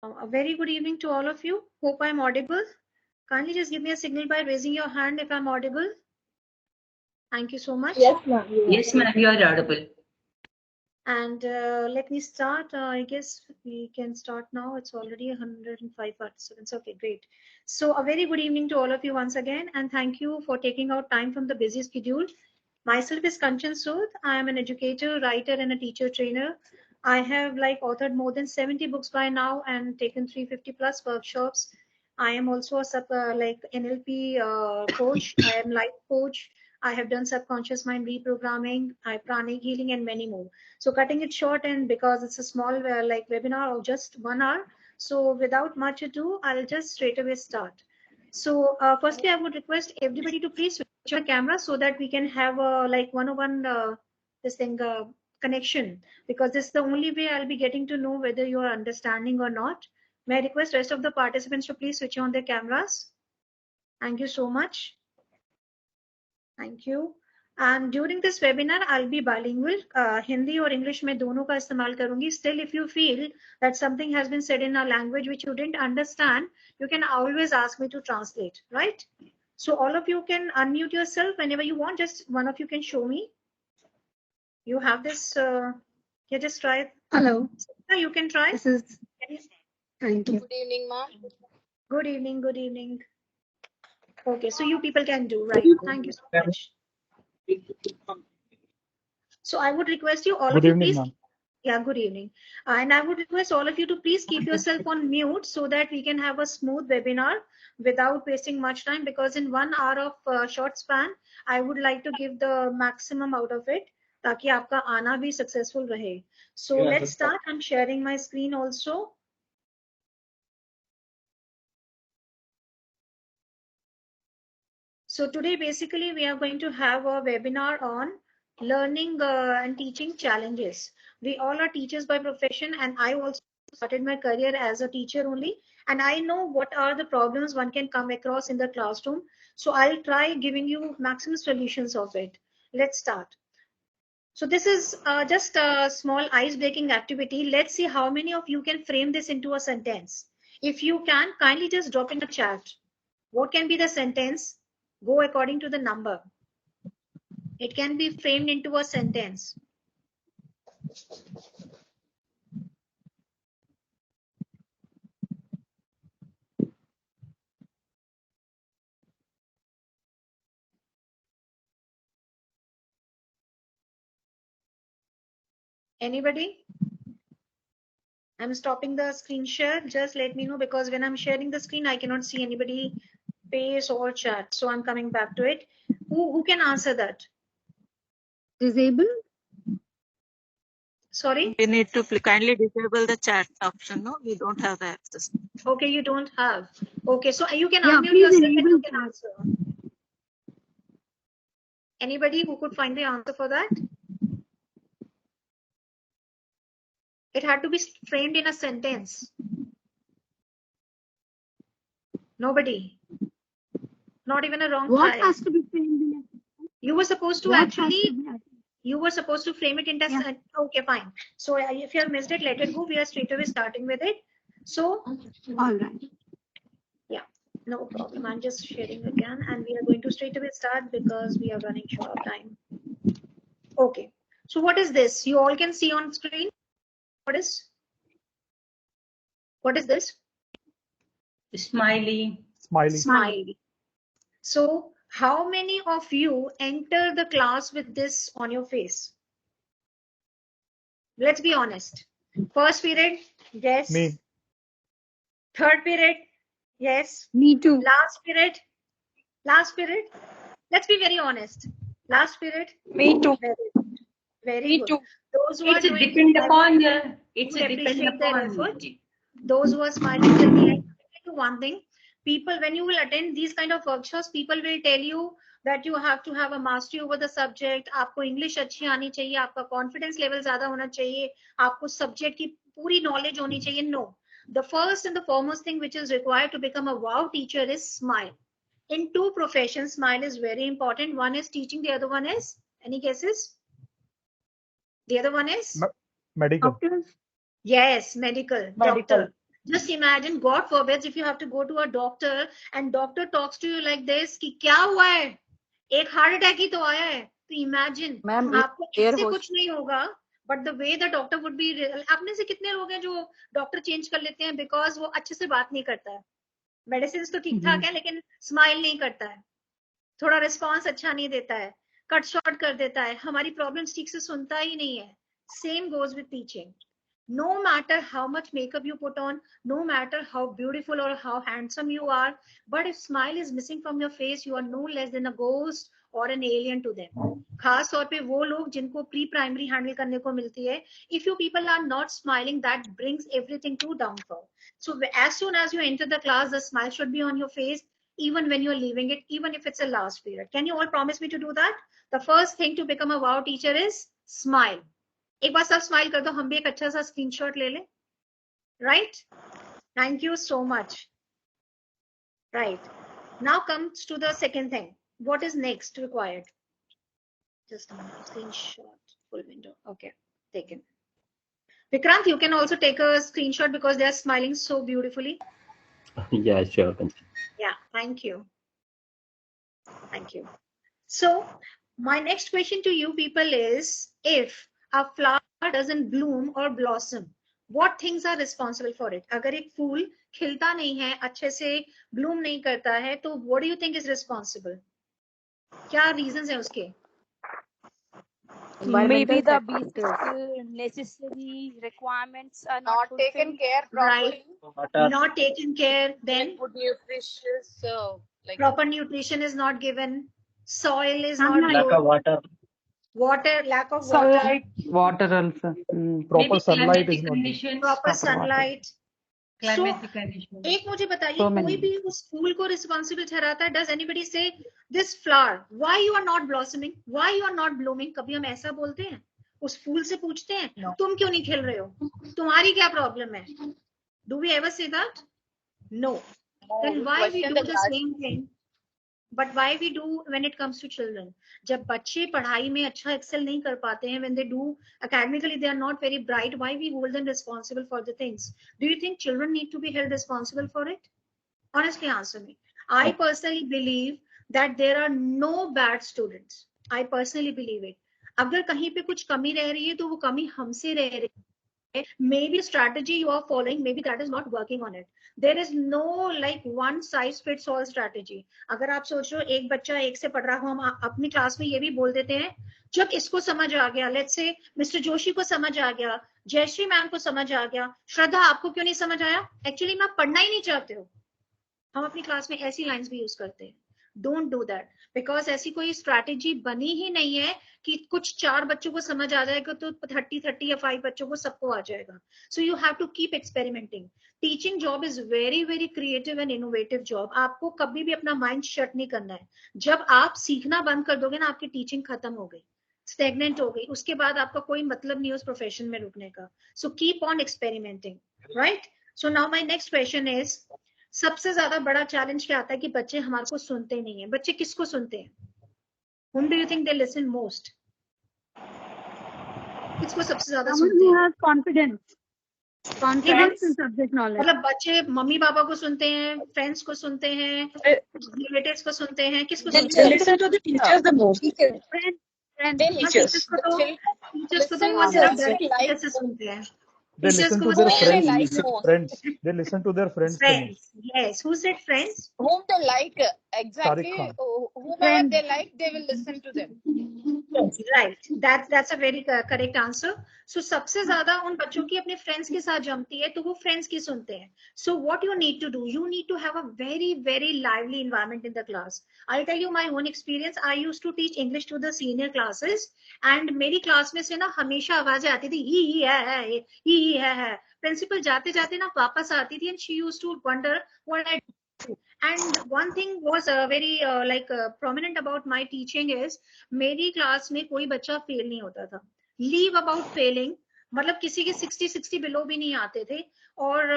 A very good evening to all of you. Hope I'm audible. Kindly just give me a signal by raising your hand if I'm audible. Thank you so much. Yes, ma'am. Yes, ma'am, you are audible. And let me start. I guess we can start now. It's already 105 participants. Okay, great. So a very good evening to all of you once again, and thank you for taking out time from the busy schedule. Myself is Kanchan Sood. I am an educator, writer, and a teacher trainer. I have authored more than 70 books by now and taken 350 plus workshops. I am also a NLP coach. I am life coach. I have done subconscious mind reprogramming, pranic healing, and many more. So cutting it short, and because it's a small webinar of just 1 hour, so without much ado, I'll just straight away start. So firstly, I would request everybody to please switch on the camera so that we can have a one-on-one connection, because this is the only way I'll be getting to know whether you are understanding or not. May I request rest of the participants to please switch on their cameras? Thank you so much. Thank you. And during this webinar, I'll be bilingual. Hindi or English में दोनों का इस्तेमाल करूंगी. Still, if you feel that something has been said in a language which you didn't understand, you can always ask me to translate, right? So all of you can unmute yourself whenever you want. Just one of you can show me. You have this. Yeah, just try it. Hello. You can try. This is. Thank you. Good evening, ma'am. Good evening. Good evening. Okay, so you people can do, right? Thank you so much. So I would request you all of you, please. Yeah, good evening. And I would request all of you to please keep yourself on mute so that we can have a smooth webinar without wasting much time, because in 1 hour of short span, I would like to give the maximum out of it ताकि आपका आना भी successful रहे. So let's start. I'm sharing my screen also. So today, basically, we are going to have a webinar on learning and teaching challenges. We all are teachers by profession, and I also started my career as a teacher only. And I know what are the problems one can come across in the classroom. So I'll try giving you maximum solutions of it. Let's start. So this is just a small ice-breaking activity. Let's see how many of you can frame this into a sentence. If you can, kindly just drop in the chat. What can be the sentence? Go according to the number. It can be framed into a sentence. Anybody? I'm stopping the screen share. Just let me know, because when I'm sharing the screen, I cannot see anybody face or chat. So I'm coming back to it. Who can answer that? Disable? Sorry? We need to kindly disable the chat option. No, we don't have the access. Okay, you don't have. Okay, so you can Yeah, unmute please yourself and you enable can answer. Anybody who could find the answer for that? It had to be framed in a sentence. Nobody. Not even a wrong What try. has to be framed in a You were supposed to What actually, has to be- you were supposed to frame it into, Yeah. Okay, fine. So if you have missed it, let it go. We are straight away starting with it. So, All right. yeah, no problem. I'm just sharing again, and we are going to straight away start because we are running short of time. Okay. So what is this? You all can see on screen. What is this? Smiley. Smiley. So how many of you enter the class with this on your face? Let's be honest. First period, yes. Me. Third period, yes. Me too. Last period. Let's be very honest. Last period. Me too. Very good. Those who It's are doing depend upon it's depend their effort. Those who are smiling, let me do one thing. People, when you will attend these kind of workshops, people will tell you that you have to have a mastery over the subject. आपको English अच्छी आनी चाहिए, आपका confidence level ज़्यादा होना चाहिए, आपको subject की पूरी knowledge होनी चाहिए. No. The first and the foremost thing which is required to become a wow teacher is smile. In two professions, smile is very important. One is teaching, the other one is, any guesses? The other one is? Medical. Doctors? Yes, medical. Doctor. Just imagine, God forbids, if you have to go to a doctor and doctor talks to you like this कि क्या हुआ है, एक heart attack ही तो आया है, तो imagine आपको ऐसे कुछ नहीं होगा, but the way the doctor would be, अपने से कितने लोग हैं जो डॉक्टर चेंज कर लेते हैं बिकॉज वो अच्छे से बात नहीं करता है, मेडिसिन तो ठीक ठाक है लेकिन स्माइल नहीं करता है, थोड़ा रिस्पॉन्स अच्छा नहीं देता है, कट शॉर्ट कर देता है, हमारी प्रॉब्लम्स ठीक से सुनता ही नहीं है. Same goes with teaching. No matter how much makeup you put on, no matter how beautiful or how handsome you are, but if smile is missing from your face, you are no less than a ghost or an alien to them. खास तौर पे वो लोग जिनको pre primary handle करने को मिलती है, if you people are not smiling, that brings everything to downfall. So as soon as you enter the class, the smile should be on your face, even when you're leaving it, even if it's a last period. Can you all promise me to do that? The first thing to become a wow teacher is smile. एक बार सब smile कर दो, हम भी एक अच्छा सा screenshot ले लें. Right, thank you so much. Right, now comes to the second thing. What is next required? Just screenshot full window. Okay, taken. Vikrant, you can also take a screenshot because they are smiling so beautifully. Yeah, sure. Yeah, thank you. Thank you. So my next question to you people is, if a flower doesn't bloom or blossom, what things are responsible for it? अगर एक फूल खिलता नहीं है, अच्छे से Bloom नहीं करता है, तो what do you think is responsible? क्या reasons हैं उसके? Maybe the basic necessary requirements are not taken care properly. Right. Not taken care. Then nutritious, like proper nutrition is not given. Soil is not Lack good. of water. Water, lack of Sunlight. water. Water also. Proper sunlight climatic is not conditions. Proper sunlight. Climatic conditions. एक मुझे बताइए, So कोई many. भी उस फूल को responsible ठहराता है? Does anybody say this flower, why you are not blossoming, why you are not blooming? कभी हम ऐसा बोलते हैं? उस फूल से पूछते हैं, no. तुम क्यों नहीं खिल रहे हो, तुम्हारी क्या प्रॉब्लम है? Do we ever say that? No. Then why we do the same thing? But why we do when it comes to children? जब बच्चे पढ़ाई में अच्छा excel नहीं कर पाते हैं, when they do academically they are not very bright, why we hold them responsible for the things? Do you think children need to be held responsible for it? Honestly answer me. I personally believe that there are no bad students. I personally believe it. अगर कहीं पे कुछ कमी रह रही है तो वो कमी हमसे रह रही है. Maybe strategy you are following, maybe that is not working on it. There is no like one size fits all strategy. अगर आप सोच रहे हो एक बच्चा एक से पढ़ रहा हो, हम अपनी क्लास में ये भी बोल देते हैं, जब इसको समझ आ गया, लेट्स से मिस्टर जोशी को समझ आ गया, जयश्री मैम को समझ आ गया, श्रद्धा आपको क्यों नहीं समझ आया? एक्चुअली मैं पढ़ना ही नहीं चाहते हो. हम अपनी क्लास में ऐसी लाइंस भी यूज करते हैं. डोंट डू दैट, बिकॉज ऐसी कोई स्ट्रैटेजी बनी ही नहीं है कि कुछ 4 बच्चों को समझ आ जाएगा तो 30 या 5 बच्चों को सबको आ जाएगा. So you have to keep experimenting. Teaching job is very very creative and innovative job. आपको कभी भी अपना माइंड शट नहीं करना है. जब आप सीखना बंद कर दोगे ना, आपकी टीचिंग खत्म हो गई, स्टेगनेंट हो गई, उसके बाद आपका कोई मतलब नहीं उस प्रोफेशन में रुकने का. So keep on experimenting. Right. So now my next question is, सबसे ज्यादा बड़ा चैलेंज क्या आता है कि बच्चे हमारे को सुनते नहीं है. बच्चे किसको सुनते हैं? Whom do you think they listen most? किसको सबसे ज्यादा सुनते हैं? confidence. Confidence in subject knowledge. मतलब बच्चे मम्मी पापा को सुनते हैं, फ्रेंड्स को सुनते हैं, रिलेटिव्स को सुनते हैं, किसको सुनते हैं? Listen to the teachers the most. Teachers को तो वो सिर्फ टीचर से सुनते हैं. They listen to their friends. They listen to their friends. Friends. Yes. Who said friends? whom they like, exactly, Tariq Khan. whomever they like, they will listen to them. Right. That's a very correct answer. So सबसे ज्यादा उन बच्चों की अपने friends के साथ जमती है, तो वो फ्रेंड्स की सुनते हैं. So what you need to do, you need to have a very very lively environment in the class. I'll tell you my own experience. I used to teach English to the senior classes, and मेरी class में से ना हमेशा आवाजें आती थी, ही है. Principal जाते जाते ना वापस आती थी, and she used to wonder what I do. And one thing was very prominent about my teaching is, मेरी क्लास में कोई बच्चा फेल नहीं होता था. लीव अबाउट फेलिंग, मतलब किसी के 60 बिलो भी नहीं आते थे. और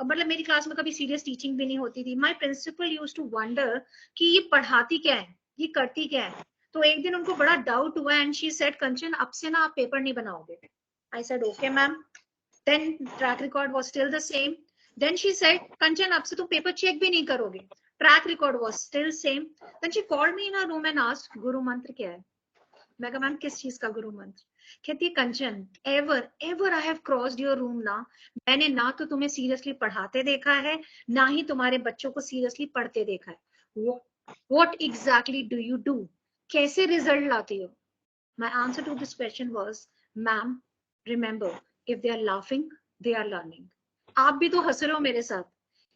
मतलब मेरी क्लास में कभी सीरियस टीचिंग भी नहीं होती थी. My principal used to wonder कि ये पढ़ाती क्या है, ये करती क्या है. तो एक दिन उनको बड़ा डाउट हुआ, एंड शी सेड, कंचन अब से ना आप पेपर नहीं बनाओगे. I said okay ma'am. Then track record was still the same. Then she said, Kanchan, अब से तुम पेपर चेक भी नहीं करोगे. Track record was still same. Then she called me in her room and asked, गुरु मंत्र क्या है? मैं कहा मैम किस चीज का गुरु मंत्र? कहती है Kanchan, ever I have crossed your room ना, मैंने ना तो तुम्हें सीरियसली पढ़ाते देखा है, ना ही तुम्हारे बच्चों को सीरियसली पढ़ते देखा है. What exactly do you do? कैसे रिजल्ट लाती हो? My answer to this question was, ma'am, remember, if they are laughing, they are learning. आप भी तो हंस रहे हो मेरे साथ.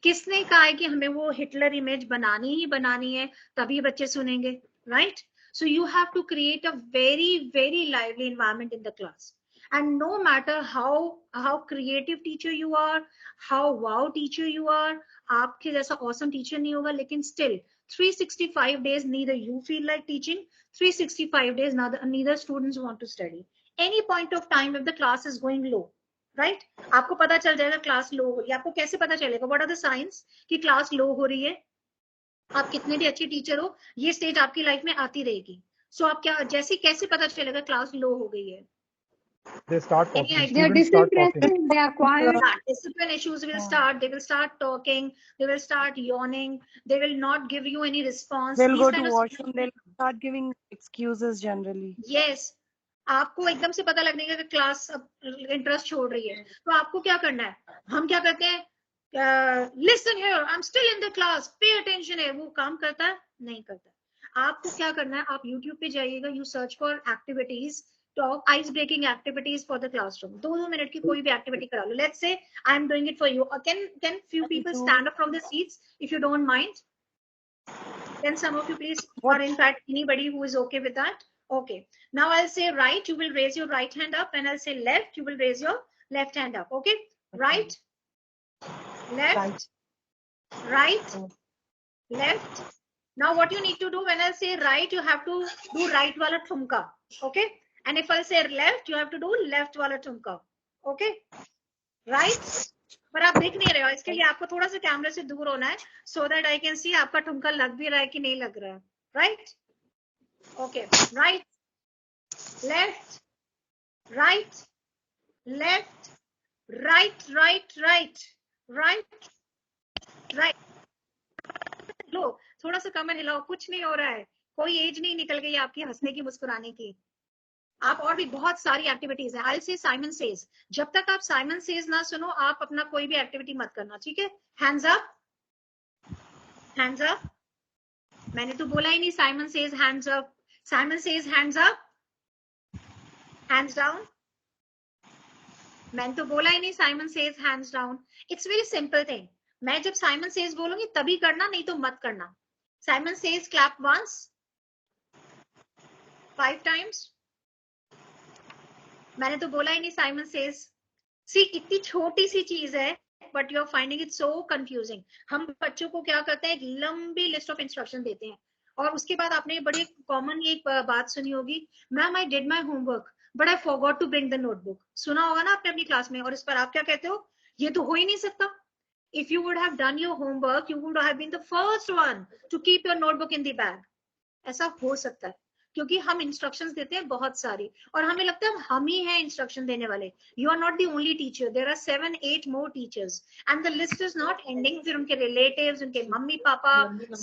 किसने कहा है कि हमें वो हिटलर इमेज बनानी ही बनानी है तभी बच्चे सुनेंगे, right? So you have to create a very, very lively environment in the class. And no matter how creative teacher you are, how wow teacher you are, आपके जैसा awesome teacher नहीं होगा, लेकिन still 365 days neither you feel like teaching, 365 days neither students want to study. Any point of time if the class is going low, right? आपको पता चल जाएगा class लो हो रही है. आपको कैसे पता चलेगा? What are the signs कि क्लास लो हो रही है? आप कितने भी अच्छे टीचर हो, ये स्टेज आपकी लाइफ में आती रहेगी. सो आप क्या जैसे कैसे पता चलेगा क्लास लो हो गई है? They start talking. They are Students start talking. disinterested. They are quiet. Discipline issues will start. They will start talking. They will start yawning. They will not give you any response. They'll These go kind to of washroom. They'll start giving excuses generally. Yes. आपको एकदम से पता लगने का कि class interest छोड़ रही है, तो आपको क्या करना है? हम क्या करते हैं? Listen here, I'm still in the class. Pay attention है. वो काम करता है? नहीं करता. आपको क्या करना है? आप YouTube पे जाइएगा. You search for activities. Talk ice breaking activities for the classroom. 2 minute की कोई भी activity करा लो. Let's say I'm doing it for you. Can few people stand up from the seats if you don't mind? Can some of you please, or in fact anybody who is okay with that? Okay. Now I'll say right, you will raise your right hand up, and I'll say left, you will raise your left hand up. Okay. Right, left, right, left. Now what you need to do when I say right, you have to do right wala thumka. Okay. And if I say left, you have to do left wala thumka. Okay. Right. पर आप दिख नहीं रहे हो, इसके लिए आपको थोड़ा सा कैमरे से दूर होना है, so that I can see आपका ठुमका लग भी रहा है कि नहीं लग रहा है. Right. Okay. Right, left, right, left, right, right, right, right, right. लो थोड़ा सा कमर हिलाओ, कुछ नहीं हो रहा है, कोई एज नहीं निकल गई आपकी हंसने की मुस्कुराने की. आप और भी बहुत सारी एक्टिविटीज है. I'll say Simon says. जब तक आप Simon says ना सुनो, आप अपना कोई भी एक्टिविटी मत करना, ठीक है? Hands up, hands up. मैंने तो बोला ही नहीं Simon says hands up. Simon says hands up, hands down. मैंने तो बोला ही नहीं Simon says hands down. It's very simple thing. मैं जब Simon says बोलूंगी तभी करना, नहीं तो मत करना. Simon says clap once, 5 times. मैंने तो बोला ही नहीं Simon says. See, इतनी छोटी सी चीज है, but you are finding it so confusing. हम बच्चों को क्या करते हैं, एक लंबी लिस्ट ऑफ इंस्ट्रक्शन देते हैं, और उसके बाद आपने बड़ी कॉमन एक बात सुनी होगी, ma'am I did my homework but I forgot to bring the notebook. सुना होगा ना आपने अपनी क्लास में, और इस पर आप क्या कहते हो? ये तो हो ही नहीं सकता. If you would have done your homework, you would have been the first one to keep your notebook in the bag. ऐसा हो सकता है क्योंकि हम इंस्ट्रक्शंस देते हैं बहुत सारी, और हमें लगता है हम ही हैं इंस्ट्रक्शन देने वाले. You are not the only teacher, there are 7-8 more teachers, and the list is not ending. फिर उनके रिलेटिव्स, उनके मम्मी पापा,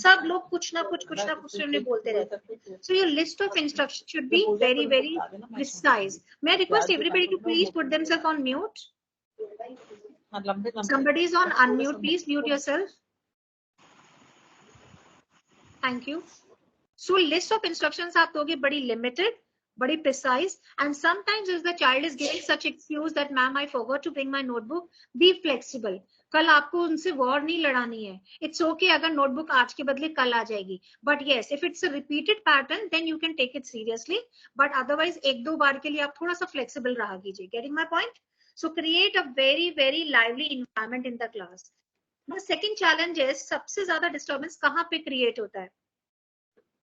सब लोग कुछ ना कुछ उन्हें बोलते रहते हैं. So your list of instruction should be very very precise. May I request everybody to please put themselves on mute? Somebody is on unmute. Please mute yourself. Thank you. So list of instructions आप दोगे बड़ी limited, बड़ी precise, and sometimes if the child is giving such excuse that ma'am I forgot to bring my notebook, be flexible. कल आपको उनसे war नहीं लड़ानी है. It's okay अगर नोटबुक आज के बदले कल आ जाएगी. But yes, if it's a repeated pattern, then you can take it seriously. But otherwise 1-2 बार के लिए आप थोड़ा सा flexible रहा कीजिए. Getting my point? So create a very very lively environment in the class. The second challenge is सबसे ज्यादा disturbance कहाँ पे create होता है?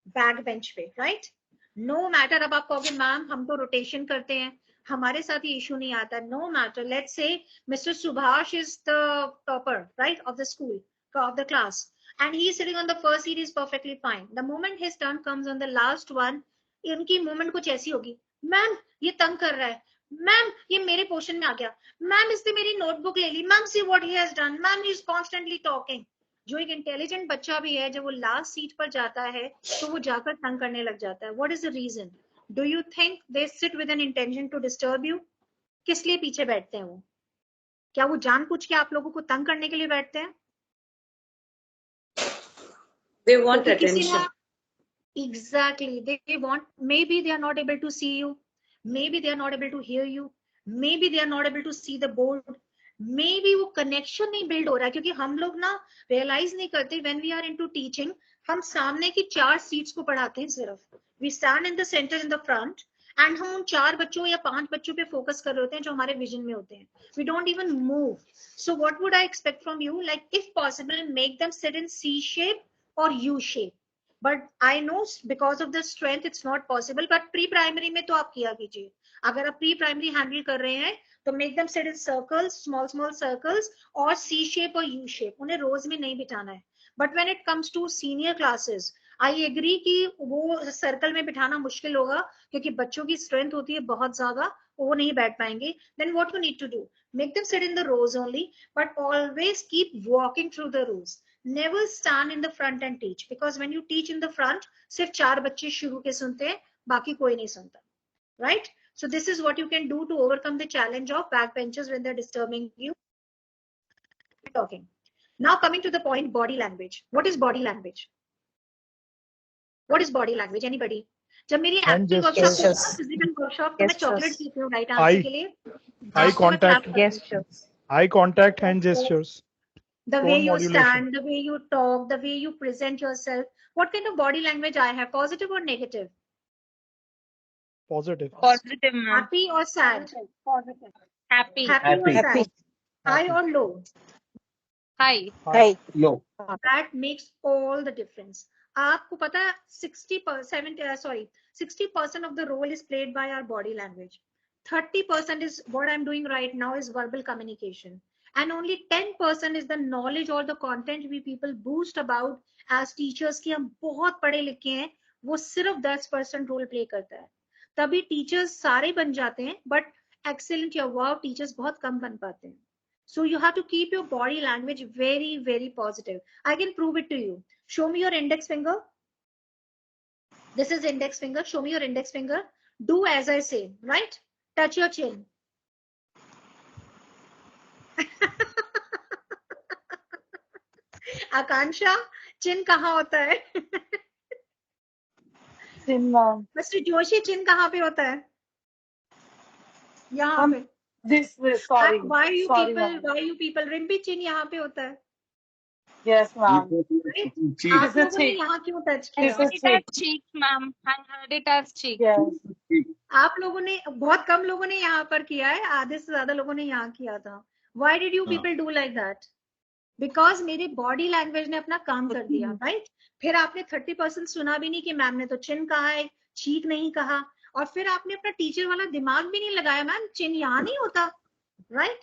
बैक बेंच पे, राइट? नो मैटर, अब आप कहोगे मैम हम तो रोटेशन करते हैं, हमारे साथ ये इशू नहीं आता. No matter, let's say mister Subhash is the topper, right, of the school, of the class, and he is sitting on the first seat is perfectly fine. The moment his turn comes on the last one, इनकी movement कुछ ऐसी होगी, ma'am ये तंग कर रहा है, ma'am ये मेरे पोर्शन में आ गया, मैम इसने मेरी नोटबुक ले ली, ma'am see what he has done, ma'am he is constantly talking. जो एक इंटेलिजेंट बच्चा भी है, जब वो लास्ट सीट पर जाता है तो वो जाकर तंग करने लग जाता है। What is the reason? Do you think they sit with an intention to disturb you? किस लिए पीछे बैठते हैं वो? क्या वो जानबूझ के आप लोगों को तंग करने के लिए बैठते हैं? They want attention. Exactly, they want, maybe they are not able to see you, maybe they are not able to hear you, maybe they are not able to see the board, maybe वो connection नहीं build हो रहा है। क्योंकि हम लोग ना realize नहीं करते, when we are into teaching, हम सामने की 4 seats को पढ़ाते हैं सिर्फ, we stand in the center in the front and हम उन 4 बच्चों या 5 बच्चों पे फोकस कर रहे होते हैं जो हमारे विजन में होते हैं, we don't even move. So what would I expect from you? Like if possible, make them sit in C shape or U shape. But I know because of the strength it's not possible, but pre primary में तो आप किया कीजिए। अगर आप pre primary handle कर रहे हैं तो make them sit in circles, small circles और C shape और U shape, उन्हें रोज में नहीं बिठाना है। But when it comes to senior classes, I agree कि वो सर्कल में बिठाना मुश्किल होगा क्योंकि बच्चों की स्ट्रेंथ होती है बहुत ज्यादा, वो नहीं बैठ पाएंगे। Then what you need to do? Make them sit in the rows only, but always keep walking through the rows. Never stand in the front and teach, because when you teach in the front, सिर्फ 4 बच्चे शुरू के सुनते हैं, बाकी कोई नहीं सुनता, right? So this is what you can do to overcome the challenge of backbenchers when they're disturbing you. Talking. Now coming to the point, body language. What is body language? What is body language? Anybody? जब मेरी acting workshop, physical workshop, तो मैं chocolate देती हूँ right answer के लिए। Eye contact, Gestures. eye contact, hand gestures. The way Tone you modulation. stand, the way you talk, the way you present yourself. What kind of body language I have? Positive or negative? Positive. Positive, ma'am. Happy or sad? Positive. Happy. Happy or Happy. sad? High or low? High. High. Low. That makes all the difference. आपको पता है 60% of the role is played by our body language. 30% is what I'm doing right now is verbal communication. And only 10% is the knowledge or the content we people boost about as teachers कि हम बहुत पढ़े लिखे हैं, वो सिर्फ 10% role play करता है। तभी टीचर्स सारे बन जाते हैं, बट एक्सेलेंट या वाव टीचर्स बहुत कम बन पाते हैं। So you have to keep your body language very, very positive. I can prove it to you. Show me your index finger. This is index finger. Show me your index finger. Do as I say, right? Touch your chin. आकांक्षा, चिन कहाँ होता है? Chin, ma'am. Mister Joshi, चिन कहाँ पे होता है? यहाँ पे। This way. Sorry. Why you Sorry, people? ma'am. Why you people? Rimpy, चिन यहाँ पे होता है। Yes, ma'am. Cheek. आप लोगों ने यहाँ क्यों टच किया? This is cheek. Cheek, ma'am. I heard it as cheek. Yes. आप लोगों ने, बहुत कम लोगों ने यहाँ पर किया है, आधे से ज्यादा लोगों ने यहाँ किया था। Why did you people do like that? Because मेरे बॉडी लैंग्वेज ने अपना काम कर दिया, राइट? फिर आपने 30% सुना भी नहीं कि मैम ने तो चिन कहा है, चीक नहीं कहा, और फिर आपने अपना टीचर वाला दिमाग भी नहीं लगाया, मैम चिन यहाँ नहीं होता, right?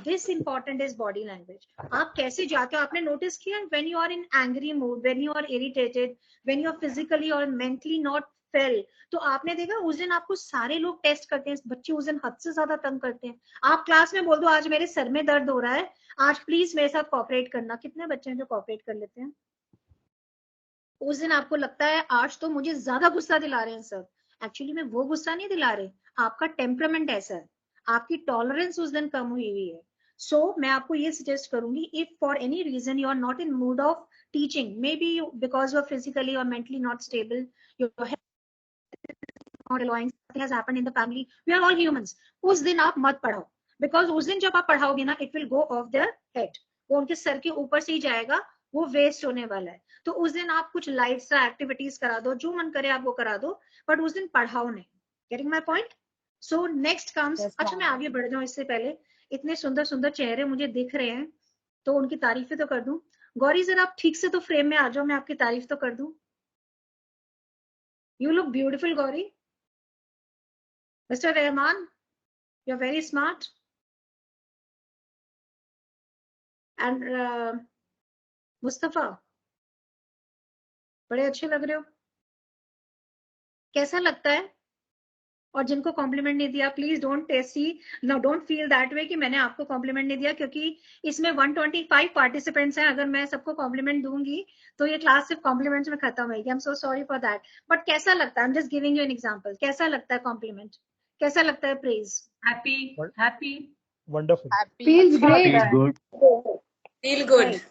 This important is body language. आप कैसे जाते हो, आपने नोटिस किया, when you are in angry mood, when you are irritated, when you are physically और मेंटली नॉट फेल, तो आपने देखा उस दिन आपको सारे लोग टेस्ट करते हैं, बच्चे उस दिन हद से ज्यादा तंग करते हैं। आप क्लास में बोल दो आज मेरे सर में दर्द हो रहा है, आज प्लीज मेरे साथ कोऑपरेट करना, कितने बच्चे हैं जो कोऑपरेट कर लेते हैं? उस दिन आपको लगता है आज तो मुझे ज्यादा गुस्सा दिला रहे हैं सर, एक्चुअली में वो गुस्सा नहीं दिला रहे, आपका टेम्परामेंट ऐसा है, आपकी टॉलरेंस उस दिन कम हुई है। सो मैं आपको ये सजेस्ट करूंगी, if for any reason you are not in mood of teaching, maybe because you are physically और mentally not stable, your not allowing, something has happened in the family, we are all humans, उस दिन आप मत पढ़ाओ, because उस दिन जब आप पढ़ाओगे ना, it will go of their head, वो उनके सर के ऊपर से ही जाएगा, वो वेस्ट होने वाला है। तो उस दिन आप कुछ लाइट सा एक्टिविटीज करा दो, जो मन करे आप वो करा दो, बट उस दिन पढ़ाओ नहीं। Getting my point? So next comes, अच्छा मैं आगे बढ़ जाऊं इससे पहले, इतने सुंदर सुंदर चेहरे मुझे दिख रहे हैं तो उनकी तारीफें तो कर दूं। गौरी जरा आप ठीक से तो फ्रेम में आ जाओ, मैं आपकी तारीफ तो कर दूं। You look beautiful Gauri. Mr. Rahman, you're very smart. And Mustafa, बड़े अच्छे लग रहे हो। कैसा लगता है और जिनको कॉम्प्लीमेंट नहीं दिया please don't don't feel that way कि मैंने आपको कॉम्प्लीमेंट नहीं दिया, क्योंकि इसमें 125 पार्टिसिपेंट्स हैं। अगर मैं सबको कॉम्प्लीमेंट दूंगी तो ये क्लास सिर्फ कॉम्प्लीमेंट्स में खत्म होगी। आई am so sorry for that, but कैसा लगता है, I am just giving you an example, कैसा लगता है कॉम्प्लीमेंट, कैसा लगता है praise? Happy. Wonderful. Feels great. Feels good. Feel good. Right.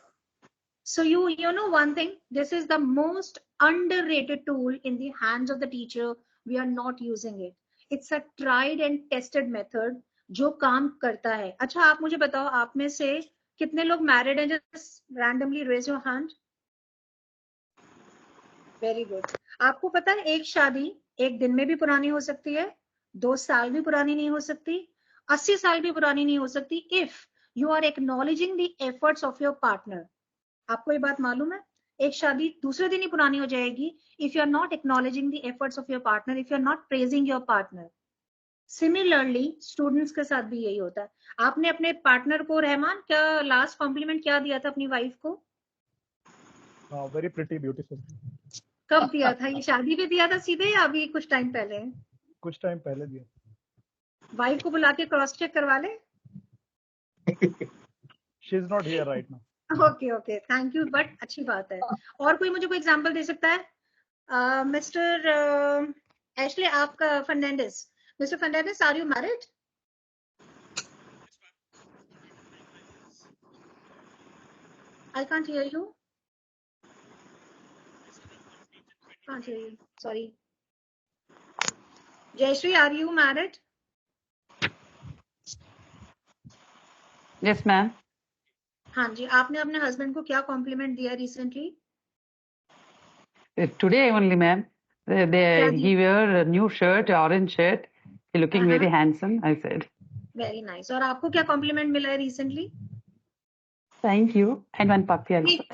So you know one thing, this is the most underrated tool in the hands of the teacher. We are not using it. It's a tried and tested method जो काम करता है। अच्छा आप मुझे बताओ, आप में से कितने लोग मैरिड हैं? Just randomly raise your hand. Very good. आपको पता है एक शादी एक दिन में भी पुरानी हो सकती है, 2 साल भी पुरानी नहीं हो सकती, 80 साल भी पुरानी नहीं हो सकती, if you are acknowledging the efforts of your partner. आपको ये बात मालूम है? एक शादी दूसरे दिन ही पुरानी हो जाएगी if you are not acknowledging the efforts of your partner, if you are not praising your partner. Similarly students के साथ भी यही होता है। आपने अपने पार्टनर को, रहमान, क्या लास्ट कॉम्प्लीमेंट क्या दिया था अपनी वाइफ को? Very pretty, beautiful. कब दिया था? ये शादी पे दिया था सीधे या अभी कुछ टाइम पहले? कुछ टाइम पहले दिया। वाइफ को बुला के क्रॉस चेक करवा ले। She is not here right now. Okay thank you, but अच्छी बात है। और कोई मुझे कोई एग्जांपल दे सकता है? मिस्टर एशले, आपका Fernandes, mister Fernandes, are you married? I can't hear you, can't hear you, sorry. Jayashree, are you married? Yes ma'am. हाँ जी, आपने अपने हस्बैंड को क्या कॉम्प्लीमेंट दिया recently? Today only, ma'am. He wear a new shirt, orange shirt. He looking very handsome, I said. Very nice. और आपको क्या कॉम्प्लीमेंट मिला है recently? Thank you. And one puppy also.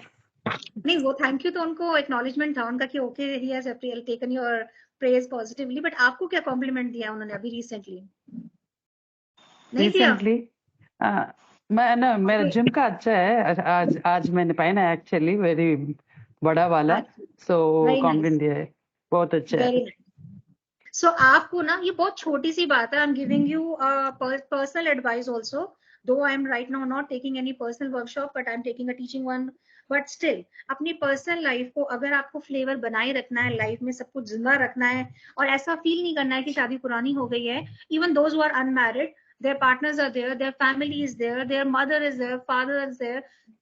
नहीं, वो थैंक यू तो उनको एक्नॉलेजमेंट था उनका कि okay he has taken your praise positively, but आपको क्या कॉम्प्लीमेंट दिया उन्होंने अभी रिसेंटली? नहीं दिया? Recently, मेरा जिम का अच्छा है। आज मैंने पहना है एक्चुअली, वेरी बड़ा वाला, सो कॉम्प्लीमेंट दिया है, बहुत अच्छा है। सो आपको ना, ये बहुत छोटी सी बात है, I am giving you personal advice also, though I am right now not taking any personal workshop, but I am taking a teaching one, but still अपनी पर्सनल लाइफ को अगर आपको फ्लेवर बनाए रखना है, लाइफ में सब कुछ जिंदा रखना है और ऐसा फील नहीं करना है कि शादी पुरानी हो गई है, even those who are unmarried, their partners are there, their family is there, their mother is there, father is there,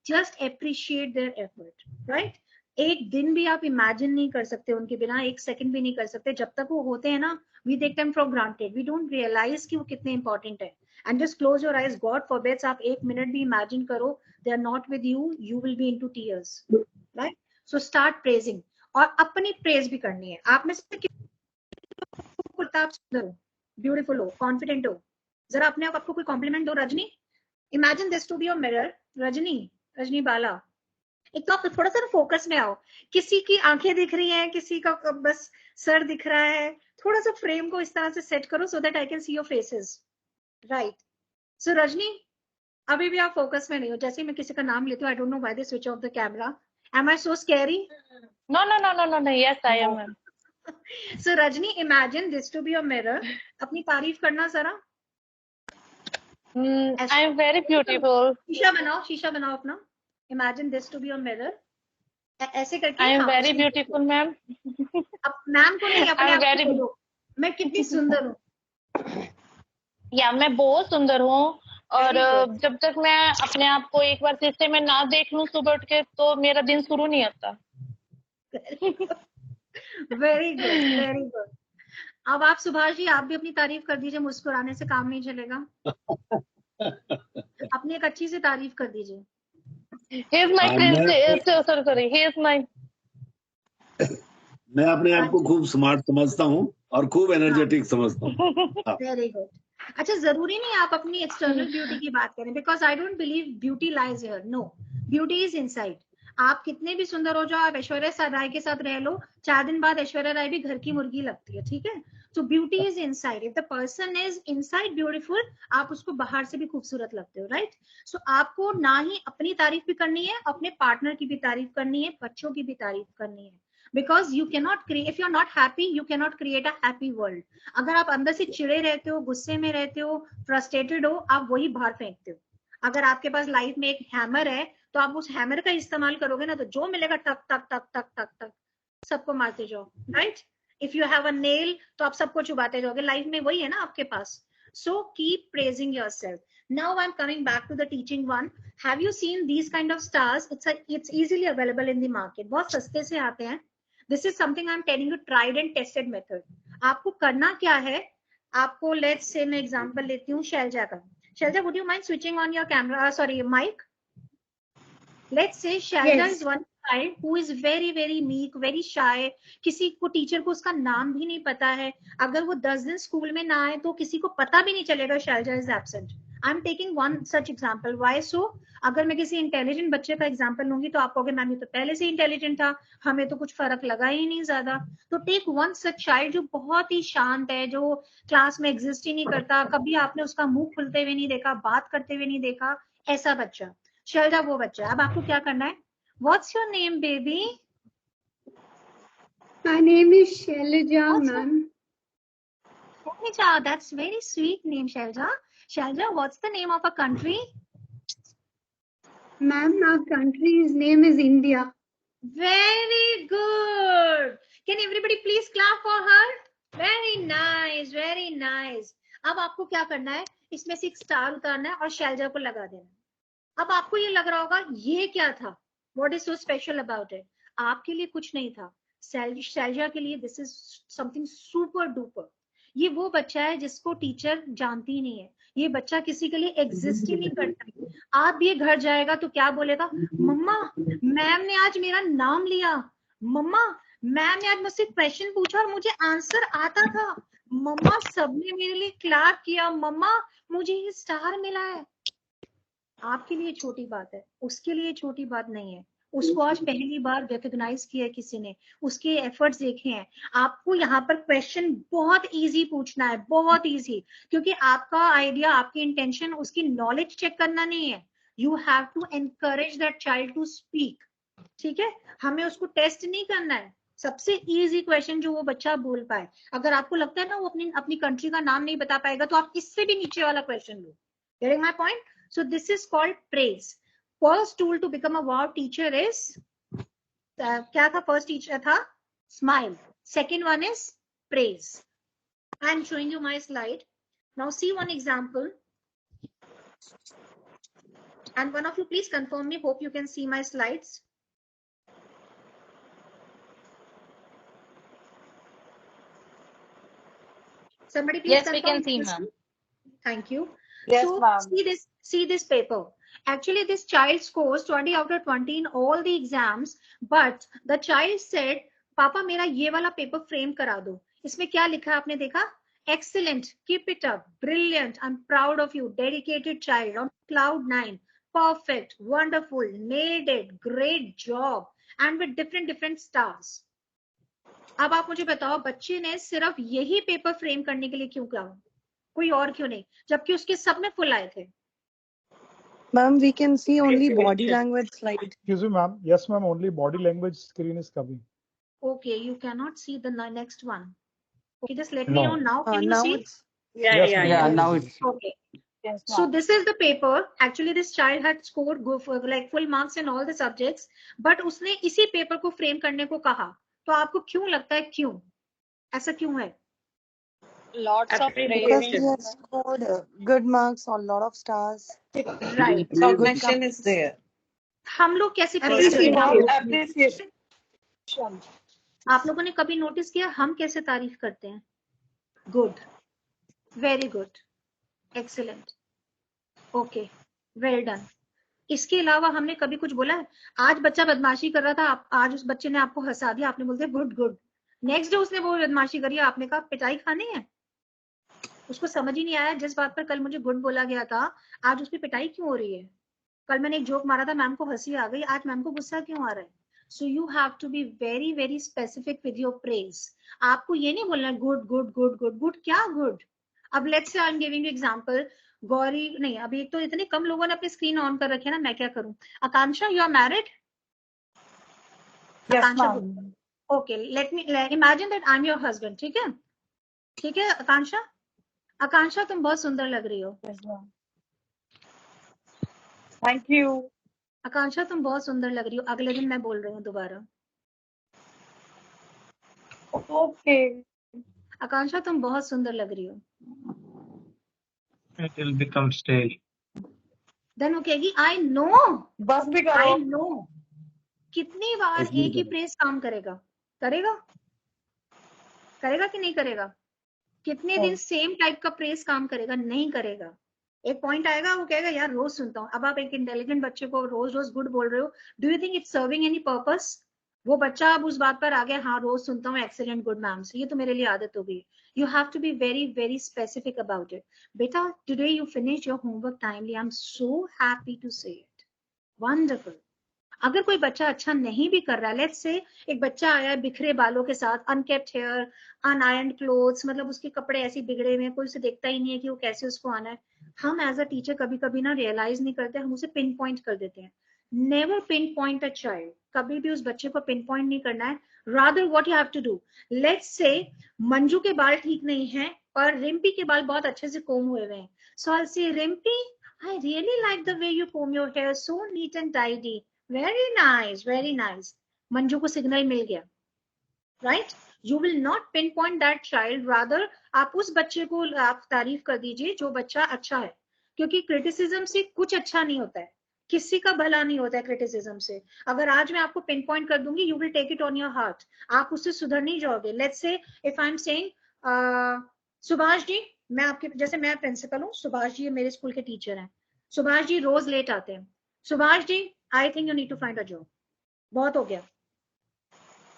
just appreciate their effort, right? एक दिन भी आप इमेजिन नहीं कर सकते उनके बिना, एक सेकंड भी नहीं कर सकते। जब तक वो होते हैं ना, we take them for granted, we don't realize कि वो कितने important है। And just close your eyes, God forbids आप एक मिनट भी इमेजिन करो they are not with you, you will be into tears, right? So start praising, और अपनी प्रेज भी करनी है। आप में से आप सुंदर हो, ब्यूटीफुल हो, कॉन्फिडेंट हो, जरा अपने आप आपको कोई कॉम्प्लीमेंट दो। Rajni, imagine this to be your mirror. Rajni Bala, एक तो आप थोड़ा सा फोकस में आओ, किसी की आंखें दिख रही हैं, किसी का बस सर दिख रहा है, थोड़ा सा फ्रेम को इस तरह से सेट करो so that I can see your faces, right? So Rajni, अभी भी आप फोकस में नहीं हो। जैसे मैं किसी का नाम लेती हूँ, I don't know why they switch off the camera, am I so scary? No, yes I am. So Rajni, imagine this to be your mirror, अपनी तारीफ करना जरा। I am very beautiful. शीशा बनाओ अपना। Imagine this to be your mirror. ऐसे करके। I am very beautiful, ma'am. अब मैम को नहीं, अपने आप को बोलो, मैं कितनी सुंदर हूँ। या मैं बहुत सुंदर हूँ, और जब तक मैं अपने आप को एक बार शीशे में ना देख लूं सुबह उठ के, तो मेरा दिन शुरू नहीं होता। Very good. अब आप सुभाष जी, आप भी अपनी तारीफ कर दीजिए, मुस्कुराने से काम नहीं चलेगा। अपनी एक अच्छी सी तारीफ कर दीजिए। He is my princess, sorry, he is my। मैं अपने आप को खूब स्मार्ट समझता हूँ और खूब एनर्जेटिक समझता हूँ। Very good. अच्छा, जरूरी नहीं आप अपनी एक्सटर्नल ब्यूटी की बात करें, because I don't believe beauty lies here, no, beauty is inside. आप कितने भी सुंदर हो जाओ, आप ऐश्वर्या राय के साथ रह लो, 4 दिन बाद ऐश्वर्या राय भी घर की मुर्गी लगती है, ठीक है? तो beauty is inside, if the person is inside beautiful, आप उसको बाहर से भी खूबसूरत लगते हो, राइट? सो आपको ना ही अपनी तारीफ भी करनी है, अपने पार्टनर की भी तारीफ करनी है, बच्चों की भी तारीफ करनी है। Because you can not create, if you are not happy you can not create a happy world. अगर आप अंदर से चिड़े रहते हो, गुस्से में रहते हो, फ्रस्ट्रेटेड हो, आप वही बाहर फेंकते हो। अगर आपके पास लाइफ में एक हैमर है तो आप उस हैमर का इस्तेमाल करोगे ना, तो जो मिलेगा टक टक टक टक टक टक सबको मारते जाओ, right. If you have a nail तो आप सबको चुबाते जाओगे। लाइफ में वही है ना आपके पास। So keep praising yourself. Now I'm coming back to the teaching one. Have you seen these kind of stars? It's easily available in the market. बहुत सस्ते से आते हैं. This is something I'm telling you, tried and tested method. आपको करना क्या है? आपको let's say मैं example लेती हूँ शैलजा का. Shelja, would you mind switching on your camera? Sorry, mic. Let's say Shelja is one child who is very very meek, very shy. किसी को टीचर को उसका नाम भी नहीं पता है. अगर वो 10 दिन स्कूल में ना आए तो किसी को पता भी नहीं चलेगा Shelja is absent. I'm taking one such example. Why so? अगर मैं किसी इंटेलिजेंट बच्चे का एग्जाम्पल लूंगी तो आप कहोगे मैम ये तो पहले से इंटेलिजेंट था, हमें तो कुछ फर्क लगा ही नहीं ज्यादा. तो टेक वन सच चाइल्ड जो बहुत ही शांत है, जो क्लास में एग्जिस्ट ही नहीं करता, कभी आपने उसका मुंह खुलते हुए नहीं देखा, बात करते हुए नहीं देखा, ऐसा बच्चा. शैलजा वो बच्चा है. अब आपको क्या करना है? What's your name, baby? My name is Shelja, ma'am. Shelja, that's very sweet name, Shelja. Shelja, what's the name of a country? Ma'am, our country's name is India. Very good. Can everybody please clap for her? Very nice, very nice. अब आपको क्या करना है? इसमें से एक star उतारना है और शैलजा को लगा देना. अब आपको ये लग रहा होगा ये क्या था? What is so special about it? आपके लिए कुछ नहीं था. शैलजा के लिए this is something super duper. ये वो बच्चा है जिसको टीचर जानती ही नहीं है. ये बच्चा किसी के लिए एग्जिस्ट ही नहीं करता. आप भी घर जाएगा तो क्या बोलेगा? मम्मा मैम ने आज मेरा नाम लिया, मम्मा मैम ने आज मुझसे क्वेश्चन पूछा और मुझे आंसर आता था, मम्मा सबने मेरे लिए क्लैप किया, मम्मा मुझे ये स्टार मिला है. आपके लिए छोटी बात है, उसके लिए छोटी बात नहीं है. उसको आज पहली बार रिकॉग्नाइज किया है किसी ने, उसके एफर्ट्स देखे हैं. आपको यहाँ पर क्वेश्चन बहुत इजी पूछना है, बहुत इजी, क्योंकि आपका आइडिया, आपकी इंटेंशन उसकी नॉलेज चेक करना नहीं है. You have to encourage that child to speak. ठीक है, हमें उसको टेस्ट नहीं करना है. सबसे इजी क्वेश्चन जो वो बच्चा बोल पाए. अगर आपको लगता है ना वो अपनी कंट्री का नाम नहीं बता पाएगा तो आप इससे भी नीचे वाला question low. Getting my point? So this is called praise. First tool to become a wow teacher is क्या था? First teacher था smile. Second one is praise. I am showing you my slide. Now see one example. And one of you please confirm me. Hope you can see my slides. Somebody please confirm. Yes, we can see, ma'am. Thank you. Yes, so ma'am. see this paper. Actually, this child scores 20 out of 20 in all the exams, but the child said, "Papa, मेरा ये वाला paper frame करा दो." इसमें क्या लिखा है आपने देखा? Excellent, keep it up, brilliant, I'm proud of you, dedicated child, on cloud 9, perfect, wonderful, nailed it, great job, and with different stars. अब आप मुझे बताओ बच्चे ने सिर्फ यही पेपर फ्रेम करने के लिए क्यों कहा? कोई और क्यों नहीं, जबकि उसके सब में फुल आए थे. Ma'am, we can see only body language slide. Excuse me, ma'am. Yes, ma'am. Only body language screen is coming. Okay, you cannot see the next one. Okay, just let me know now. Can you Now see? it's Yeah, now it's Okay. So this is the paper. Actually, this child had scored like full marks in all the subjects, but उसने इसी paper को frame करने को कहा. तो आपको क्यों लगता है क्यों? ऐसा क्यों है? Lots of because praise. he has scored good marks on lot of stars. Right. Recognition is there. हम लोग कैसे praise करते हैं? Appreciation. आप लोगों ने कभी नोटिस किया हम कैसे तारीफ करते हैं? Good, very good, excellent, okay, well done. इसके अलावा हमने कभी कुछ बोला है? आज बच्चा बदमाशी कर रहा था, आज उस बच्चे ने आपको हंसा दिया, आपने बोलते गुड गुड. नेक्स्ट डे उसने वो बदमाशी करी, आपने कहा पिटाई खानी है. उसको समझ ही नहीं आया जिस बात पर कल मुझे गुड बोला गया था, आज उस पर पिटाई क्यों हो रही है? कल मैंने एक जोक मारा था, मैम को हंसी आ गई, आज मैम को गुस्सा क्यों आ रहा है? So you have to be very very specific with your praise. आपको ये नहीं बोलना good good good good good. क्या good? अब let's say I'm giving you example. Gauri नहीं, अभी तो इतने कम लोगों ने अपनी स्क्रीन ऑन कर रखी है ना, मैं क्या करूं? आकांक्षा, you are married? Yes, Akanksha, ma'am. Okay, let me imagine that I am your husband. ठीक है, ठीक है आकांक्षा. आकांक्षा तुम बहुत सुंदर लग रही हो. Thank you. आकांक्षा तुम बहुत सुंदर लग रही हो. अगले दिन मैं बोल रही हूँ दोबारा. ओके. आकांक्षा तुम बहुत सुंदर लग रही हो. It will become stale. Then वो कहेगी आई नो. बस भी करो. I know. कितनी बार एक ही प्रेस काम करेगा? करेगा? करेगा कि नहीं करेगा? कितने दिन सेम टाइप का प्रेस काम करेगा? नहीं करेगा. एक पॉइंट आएगा वो कहेगा यार रोज सुनता हूँ. अब आप एक इंटेलिजेंट बच्चे को रोज रोज गुड बोल रहे हो, do you think it's serving any purpose? वो बच्चा अब उस बात पर आ गया, हाँ रोज सुनता हूँ एक्सीलेंट गुड मैम से, ये तो मेरे लिए आदत हो गई. You have to be very very specific about it. बेटा today you finish your homework timely. I am so happy to say it. Wonderful. अगर कोई बच्चा अच्छा नहीं भी कर रहा है, लेट्स से एक बच्चा आया है बिखरे बालों के साथ, अनकेप्ट हेयर, अनआयरन्ड क्लोथ्स, मतलब उसके कपड़े ऐसे बिगड़े हुए हैं, कोई उसे देखता ही नहीं है कि वो कैसे उसको आना है. हम एज अ टीचर कभी कभी ना रियलाइज नहीं करते, हम उसे पिन पॉइंट कर देते हैं. Never pin point a child. कभी भी उस बच्चे को पिन पॉइंट नहीं करना है. Rather what you have to do, let's say Manju के बाल ठीक नहीं है और रिम्पी के बाल बहुत अच्छे से कोम हुए हैं. सो I will say Rimpi, I really like the way you comb your hair, so neat and tidy. Very nice, very nice. Manju को सिग्नल मिल गया, right? You will not pinpoint that child. Rather, आप उस बच्चे को आप तारीफ कर दीजिए जो बच्चा अच्छा है, क्योंकि क्रिटिसिज्म से कुछ अच्छा नहीं होता है, किसी का भला नहीं होता है क्रिटिसिज्म से. अगर आज मैं आपको पिन पॉइंट कर दूंगी, you will take it on your heart. आप उससे सुधर नहीं जाओगे. Let's say if I am saying Subhash ji, मैं आपके जैसे मैं प्रिंसिपल हूँ, सुभाष जी मेरे स्कूल के टीचर हैं. सुभाष जी रोज लेट आते हैं. Subhash ji I think you need to find a job. बहुत हो गया.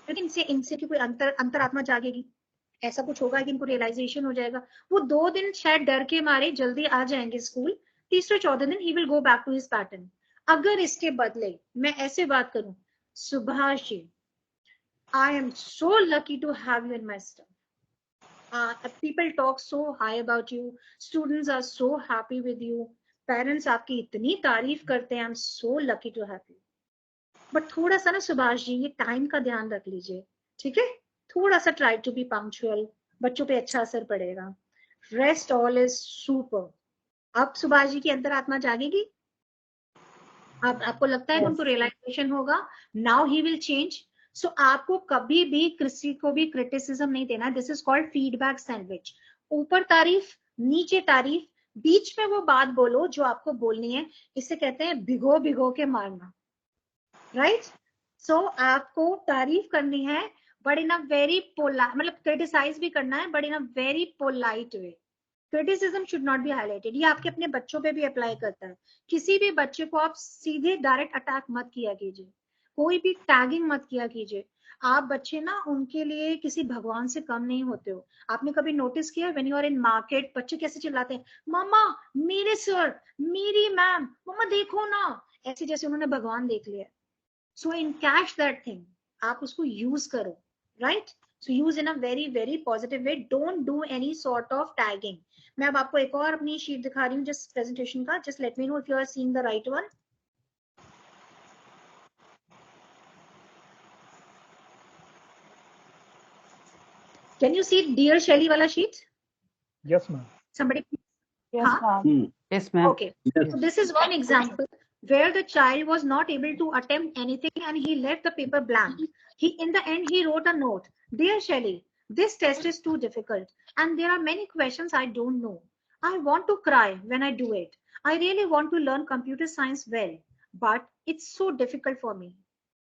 लेकिन इनसे की कोई अंतरात्मा जागेगी, ऐसा कुछ होगा कि इनको रियलाइजेशन हो जाएगा. वो 2 दिन शायद डर के मारे जल्दी आ जाएंगे स्कूल. तीसरे चौथे दिन he will go back to his pattern. अगर इसके बदले मैं ऐसे बात करूं, Subhash ji I am so lucky to have you in my stuff. people talk so high about you, students are so happy with you, parents आपकी इतनी तारीफ करते हैं. I am so lucky to have you. But थोड़ा सा ना सुभाष जी ये time का ध्यान रख लीजिए, ठीक है? थोड़ा सा ट्राई टू बी पंक्चुअल, बच्चों पे अच्छा असर पड़ेगा. Rest all is super. अब सुभाष जी की अंतरात्मा जागेगी. अब आपको लगता है कि उनको रियलाइजेशन होगा, नाउ ही विल चेंज. सो आपको कभी भी किसी को भी क्रिटिसिज्म नहीं देना. This is called feedback sandwich. ऊपर तारीफ, नीचे तारीफ, बीच में वो बात बोलो जो आपको बोलनी है. इसे कहते हैं भिगो भिगो के मारना, राइट? सो आपको तारीफ करनी है but in a very polite, मतलब क्रिटिसाइज भी करना है but in a very polite way. Criticism should not be highlighted. ये आपके अपने बच्चों पे भी अप्लाई करता है. किसी भी बच्चे को आप सीधे डायरेक्ट अटैक मत किया कीजिए, कोई भी टैगिंग मत किया कीजिए. आप बच्चे ना उनके लिए किसी भगवान से कम नहीं होते हो. आपने कभी नोटिस किया when you are in market, बच्चे कैसे चिल्लाते हैं, मम्मा मेरे सर, मेरी मैम, मम्मा देखो ना, ऐसे जैसे उन्होंने भगवान देख लिया. सो इनकैश दैट थिंग, आप उसको यूज करो, right? So use in a very very positive way. Don't do any sort of tagging. मैं अब आपको एक और अपनी शीट दिखा रही हूँ जिस प्रेजेंटेशन का. Just let me know if you are seeing the right one. Can you see Dear Shelly wala sheet? Yes, ma'am. Somebody? Yes, ma'am. Yes, ma'am. Okay. So this is one example where the child was not able to attempt anything and he left the paper blank. In the end, he wrote a note. Dear Shelly, this test is too difficult and there are many questions I don't know. I want to cry when I do it. I really want to learn computer science well, but it's so difficult for me.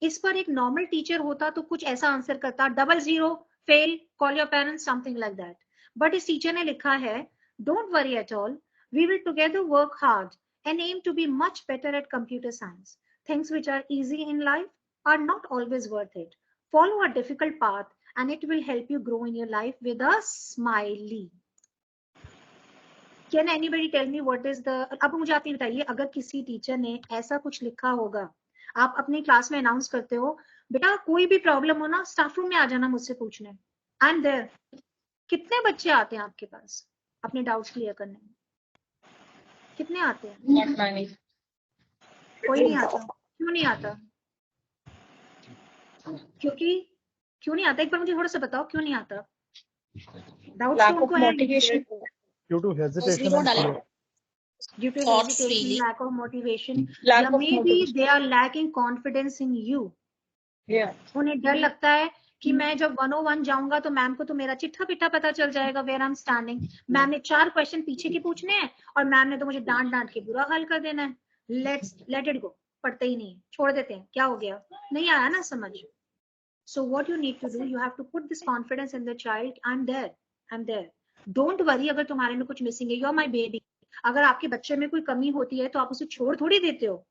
इस पर एक normal teacher होता तो कुछ ऐसा answer करता, 00 fail, call your parents, something like that. But इस teacher ने लिखा है, don't worry at all, we will together work hard and aim to be much better at computer science. Things which are easy in life are not always worth it. Follow a difficult path and it will help you grow in your life with a smiley. Can anybody tell me what is the, अब मुझे आप ये बताइए, अगर किसी teacher ने ऐसा कुछ लिखा होगा, आप अपनी क्लास में अनाउंस करते हो, बेटा कोई भी प्रॉब्लम हो ना स्टाफ रूम में आ जाना मुझसे पूछने. एंड देयर कितने बच्चे आते हैं आपके पास अपने डाउट्स क्लियर करने? कितने आते हैं? कोई नहीं आता. क्यों नहीं आता? क्योंकि क्यों नहीं आता? एक बार मुझे थोड़ा सा बताओ क्यों नहीं आता? डाउट्स Lack तो of उनको है motivation. Due to hesitation and fear. due to Thoughts hesitation, feeling. lack of motivation, Lack या of maybe motivation. they are lacking confidence in you. Yeah. उन्हें डर लगता है कि मैं जब 101 जाऊंगा तो मैम को तो मेरा चिट्ठा पिट्ठा पता चल जाएगा where I am standing. Ma'am ने 4 क्वेश्चन पीछे के पूछने हैं और मैम ने तो मुझे डांट डांट के बुरा हाल कर देना है. Let it go. पढ़ते ही नहीं, छोड़ देते हैं. क्या हो गया? नहीं आया ना समझ. So what you need to do, you have to put this confidence in the child. I'm there. Don't worry अगर तुम्हारे में कुछ मिसिंग है. You're my baby. अगर आपके बच्चे में कोई कमी होती है तो आप उसे छोड़ थोड़ी देते हो.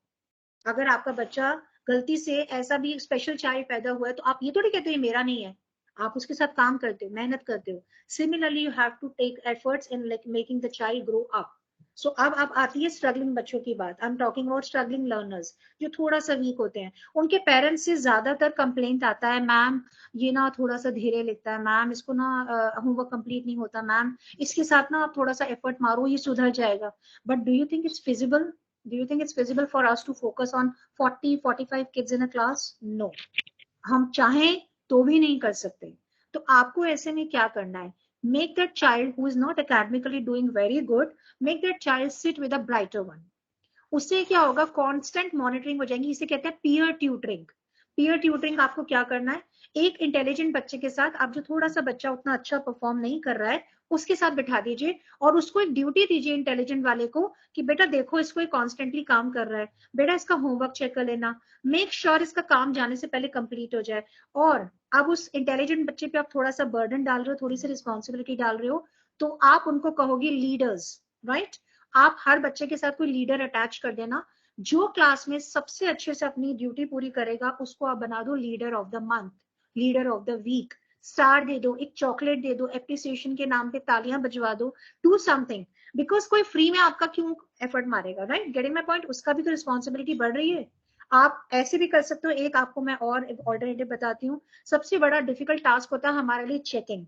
अगर आपका बच्चा गलती से ऐसा भी स्पेशल चाइल्ड पैदा हुआ है तो आप ये थोड़ी कहते हो ये मेरा नहीं है. आप उसके साथ काम करते हो, मेहनत करते हो. Similarly, you have to take efforts in like making the child grow up. So अब आती है स्ट्रगलिंग बच्चों की बात. I am talking about struggling learners जो थोड़ा सा वीक होते हैं. उनके पेरेंट्स से ज्यादातर कंप्लेंट आता है, मैम ये ना थोड़ा सा धीरे लिखता है, मैम इसको ना होमवर्क कंप्लीट नहीं होता, मैम इसके साथ ना आप थोड़ा सा एफर्ट मारो ये सुधर जाएगा. But do you think it's feasible? Do you think it's feasible for us to focus on 40-45 kids in a class? No. हम चाहें तो भी नहीं कर सकते. तो आपको ऐसे में क्या करना है? Make that child who is not academically doing very good, make that child sit with a brighter one. उससे क्या होगा? Constant monitoring हो जाएंगी. इसे कहते हैं peer tutoring. Peer tutoring आपको क्या करना है? एक इंटेलिजेंट बच्चे के साथ आप जो थोड़ा सा बच्चा उतना अच्छा परफॉर्म नहीं कर रहा है उसके साथ बिठा दीजिए और उसको एक ड्यूटी दीजिए इंटेलिजेंट वाले को कि बेटा देखो इसको कॉन्स्टेंटली काम कर रहा है, बेटा इसका होमवर्क चेक कर लेना, मेक श्योर इसका काम जाने से पहले कंप्लीट हो जाए. और अब उस इंटेलिजेंट बच्चे पे आप थोड़ा सा बर्डन डाल रहे हो, थोड़ी सी रिस्पॉन्सिबिलिटी डाल रहे हो, तो आप उनको कहोगे लीडर्स. राइट? आप हर बच्चे के साथ कोई लीडर अटैच कर देना. जो क्लास में सबसे अच्छे से अपनी ड्यूटी पूरी करेगा उसको आप बना दो leader of the month, leader of the week. Star दे दो, एक चॉकलेट दे दो, एप्रिसिएशन के नाम पे तालियां बजवा दो. Do something. बिकॉज कोई फ्री में आपका क्यों एफर्ट मारेगा? राइट? Getting my point? उसका भी तो रिस्पॉन्सिबिलिटी बढ़ रही है. आप ऐसे भी कर सकते हो. एक आपको मैं और ऑल्टरनेटिव बताती हूँ. सबसे बड़ा डिफिकल्ट टास्क होता है हमारे लिए चेकिंग.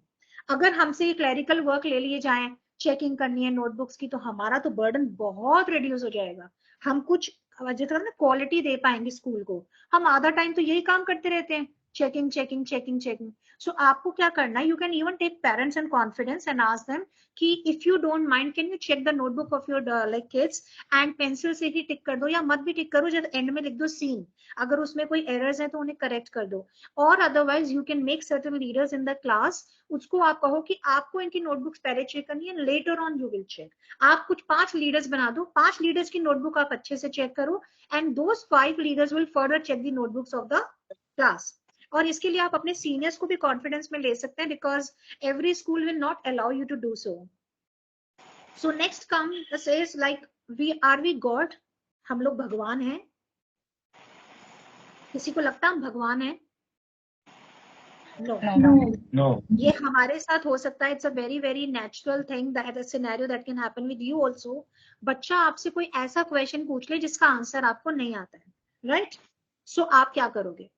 अगर हमसे ये क्लरिकल वर्क ले लिए जाए, चेकिंग करनी है नोटबुक्स की, तो हमारा तो बर्डन बहुत रिड्यूस हो जाएगा. हम कुछ जितना ना क्वालिटी दे पाएंगे स्कूल को. हम आधा टाइम तो यही काम करते रहते हैं, चेकिंग. So आपको क्या करना है? You can even take parents and confidence and ask them कि if you don't mind, can you check the notebook of your like kids and pencil से ही टिक कर दो, या मत भी टिक करो, जब एंड में लिख दो सीन. अगर उसमें कोई एरर्स है तो उन्हें करेक्ट कर दो. और otherwise you can make certain leaders in the class. उसको आप कहो कि आपको इनकी नोटबुक्स पहले चेक करनी है, later on you will check. आप कुछ 5 लीडर्स बना दो, 5 लीडर्स की नोटबुक आप अच्छे से चेक करो and those 5 leaders will further check the notebooks of the class. और इसके लिए आप अपने सीनियर्स को भी कॉन्फिडेंस में ले सकते हैं, because every school will not allow you to do so. So next come says like we God. हम लोग भगवान हैं? किसी को लगता हम भगवान हैं? नो. ये हमारे साथ हो सकता है. It's a very very natural thing, that a scenario that can happen with you also. बच्चा आपसे कोई ऐसा क्वेश्चन पूछ ले जिसका आंसर आपको नहीं आता है. राइट? सो आप क्या करोगे?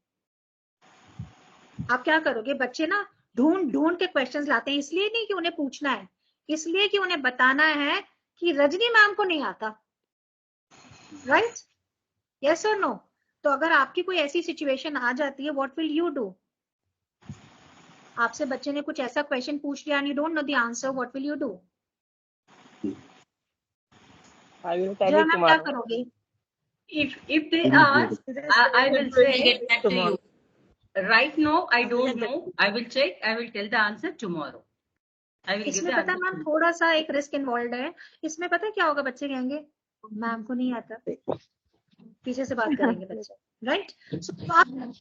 बच्चे ना ढूंढ के क्वेश्चंस लाते हैं. इसलिए नहीं कि उन्हें पूछना है, इसलिए कि उन्हें बताना है कि रजनी मैम को नहीं आता. राइट? यस और नो? तो अगर आपकी कोई ऐसी सिचुएशन आ जाती है, व्हाट विल यू डू? आपसे बच्चे ने कुछ ऐसा क्वेश्चन पूछ लिया and you don't know the answer, what will you do? I will tell you क्या करोगे? If they ask, I will say get back to you. Right now, I don't know. I will check. I will tell the answer tomorrow. I will give इसमें the पता है answer. Ma'am थोड़ा सा एक risk involve है. इसमें पता है क्या होगा? बच्चे कहेंगे मैम को नहीं आता, पीछे से बात करेंगे बच्चे. राइट? सो आप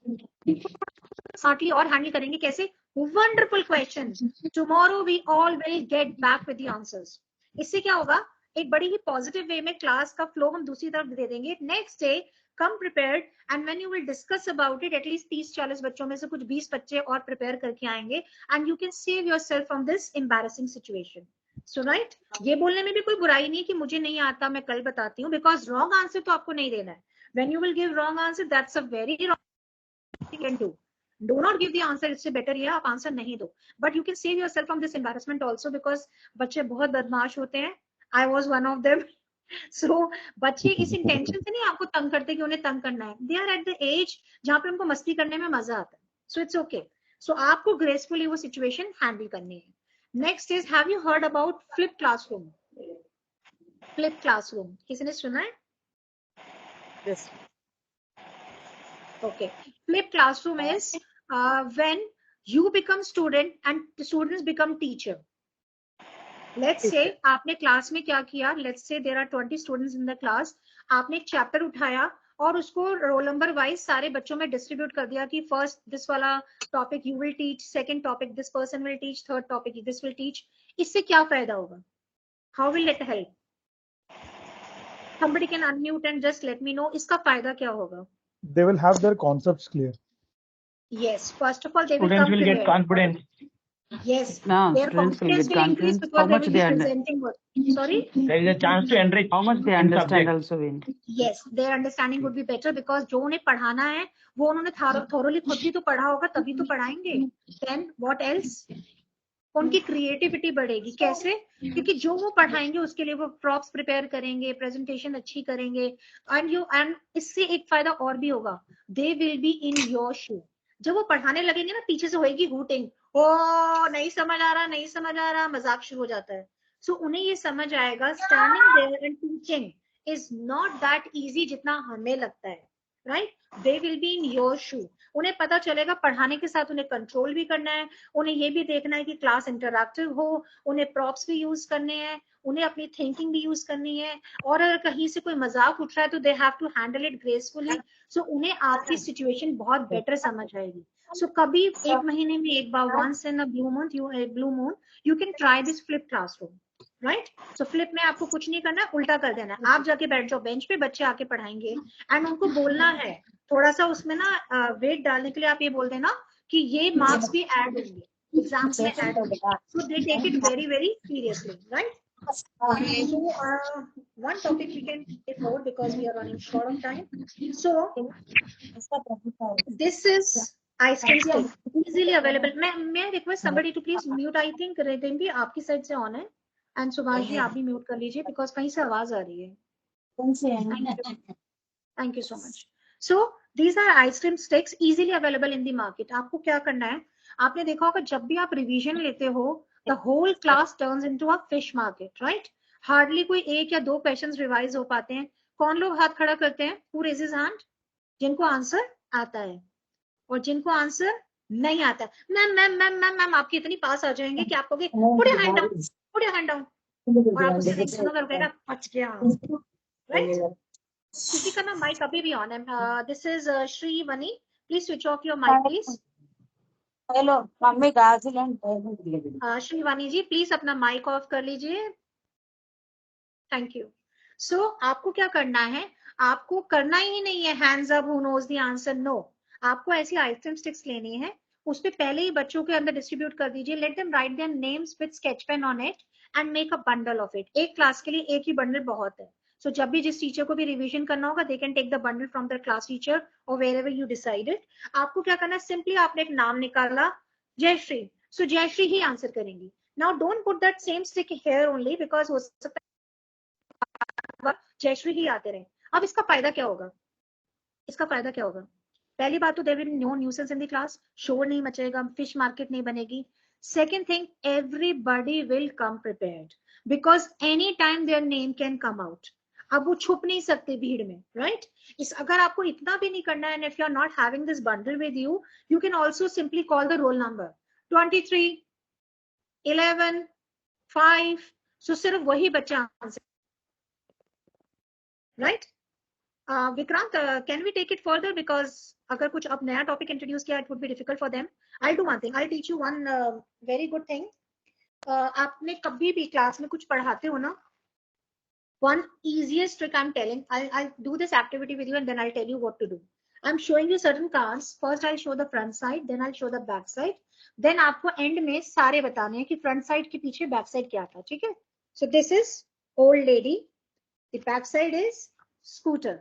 स्मार्टली और हैंडल करेंगे. कैसे? Wonderful question, tomorrow we all will get back with the answers. इससे क्या होगा? एक बड़ी ही पॉजिटिव वे में क्लास का फ्लो हम दूसरी तरफ दे देंगे. Next day come prepared and when you will discuss about it, at least 30-40 बच्चों में से कुछ 20 बच्चे और प्रिपेयर करके आएंगे and you can save yourself from this embarrassing situation. So right? ये बोलने में भी कोई बुराई नहीं कि मुझे नहीं आता, मैं कल बताती हूँ, because wrong answer तो आपको नहीं देना है. When you will give wrong answer, that's a very wrong thing you can do. Do not give the answer. इससे बेटर ये आप आंसर नहीं दो. But you can save yourself from this embarrassment also because बच्चे बहुत बदमाश होते हैं. I was one of them. So बच्चे इस इंटेंशन से नहीं आपको तंग करते कि उन्हें तंग करना है. They are at the age जहाँ पे उनको मस्ती करने में मजा आता है. So it's okay. सो आपको ग्रेसफुली वो सिचुएशन हैंडल करनी है. Next is, have you heard about flip classroom? Flip classroom किसी ने सुना है? Yes. Okay. Flip classroom is when you become student and the students become teacher. Let's say आपने class में क्या किया? Let's say there are 20 students in the class. आपने एक चैप्टर उठाया और उसको रोल नंबर वाइज सारे बच्चों में डिस्ट्रीब्यूट कर दिया कि फर्स्ट दिस वाला topic you will teach, second topic this person will teach, third topic this will teach. इससे क्या फायदा होगा? How will it help? Somebody can unmute and just let me know. इसका फायदा क्या होगा? They will have their concepts clear. Yes, first of all, they will Students come will get prepared. confidence. Yes, No, their students will confidence get will increase confidence. because How they much will be they presenting what? Sorry? There is a chance to enrich. How much they in understand subject. also in. Yes, their understanding would be better because जो उन्हें पढ़ाना है वो उन्होंने thoroughly खुद भी तो पढ़ा होगा तभी तो पढ़ाएंगे. Then what else? उनकी क्रिएटिविटी बढ़ेगी. कैसे? क्योंकि जो वो पढ़ाएंगे उसके लिए वो प्रॉप्स प्रिपेयर करेंगे, प्रेजेंटेशन अच्छी करेंगे. एंड इससे एक फायदा और भी होगा. They will be in your shoe. जब वो पढ़ाने लगेंगे ना, पीछे से होएगी हूटिंग, ओ नहीं समझ आ रहा, नहीं समझ आ रहा, मजाक शुरू हो जाता है. सो उन्हें ये समझ आएगा standing there and teaching is not that easy जितना हमें लगता है. Right? They will be in your shoe. उन्हें पता चलेगा पढ़ाने के साथ उन्हें कंट्रोल भी करना है, उन्हें ये भी देखना है कि क्लास इंटरैक्टिव हो, उन्हें प्रॉप्स भी यूज करने हैं, उन्हें अपनी थिंकिंग भी यूज करनी है. और अगर कहीं से कोई मजाक उठ रहा है तो they have to handle it gracefully. So उन्हें आपकी सिचुएशन बहुत बेटर समझ आएगी. सो कभी एक महीने में एक बार, once in a blue moon you can try this flip classroom. Right? So flip में आपको कुछ नहीं करना, उल्टा कर देना. आप जाके बैठ जाओ बेंच पे, बच्चे आके पढ़ाएंगे एंड उनको बोलना है थोड़ा सा उसमें ना वेट डालने के लिए आप ये बोल देना कि ये मार्क्स भी ऐड होंगे, एग्जाम्स में ऐड होंगे. So they take it very very seriously. Right? So one topic we can take forward because we are running short on time. So this is ice cream stick easily available. मैं request somebody to please mute. I think रितिन भी आपकी side से on है and Subhash ji आप भी mute कर लीजिए because कहीं से आवाज आ रही है. Thank you so much. So these are ice cream sticks easily available in the market. आपको क्या करना है, आपने देखा होगा जब भी आप रिवीजन लेते हो the whole class turns into a fish market. Right? Hardly कोई एक या दो क्वेश्चंस रिवाइज हो पाते हैं. कौन लोग हाथ खड़ा करते हैं? Who raises hand? जिनको आंसर आता है और जिनको आंसर नहीं आता. Ma'am ma'am ma'am ma'am ma'am आपकी इतनी पास आ जाएंगे कि आप कहोगे put your hand down, put your hand down, और आप उससे नहीं सुनोगे, कहेगा बच गया. राइट? किसी का ना माइक अभी भी ऑन है. This is Shri Wani. Please switch off your mic please. Hello mummy गाजीलैंड. श्री वानी जी प्लीज अपना माइक ऑफ कर लीजिए. Thank you. सो आपको क्या करना है, आपको करना ही नहीं है hands up who knows the answer. No, आपको ऐसी आइसक्रीम स्टिक्स लेनी है, उस पे पहले ही बच्चों के अंदर डिस्ट्रीब्यूट कर दीजिए. Let them right their names with sketch pain on it and make a bundle of it. एक क्लास के लिए एक ही बंडल बहुत है. सो जब भी जिस टीचर को भी रिवीजन करना होगा they can take the bundle from the class teacher और वेयरएवर यू डिसाइडेड. आपको क्या करना है, सिंपली आपने एक नाम निकाला जयश्री. सो जयश्री ही आंसर करेंगी. Now don't put that same stick here only because हो सकता है जयश्री ही आते रहे. अब इसका फायदा क्या होगा, इसका फायदा क्या होगा? पहली बात तो there will be no nuisance in the class, शोर नहीं मचेगा, फिश मार्केट नहीं बनेगी. Second thing, everybody will come prepared because any time their name can come out. अब वो छुप नहीं सकते भीड़ में. राइट? इस अगर आपको इतना भी नहीं करना है and if you are not having this bundle with you, you can also simply call the roll number 23, 11, 5. so सिर्फ वही बच्चा answer. Right? Vikrant can we take it further because अगर कुछ अब नया टॉपिक इंट्रोड्यूस किया it would be difficult for them. I'll do one thing. I'll teach you one very good thing. आपने कभी भी क्लास में कुछ पढ़ाते हो ना, one easiest trick I'm telling. I'll do this activity with you and then I'll tell you what to do. I'm showing you certain cards. First I'll show the front side, then I'll show the back side. Then आपको end में सारे बताने हैं कि front side के पीछे back side क्या था. ठीक है? So this is old lady. The back side is scooter.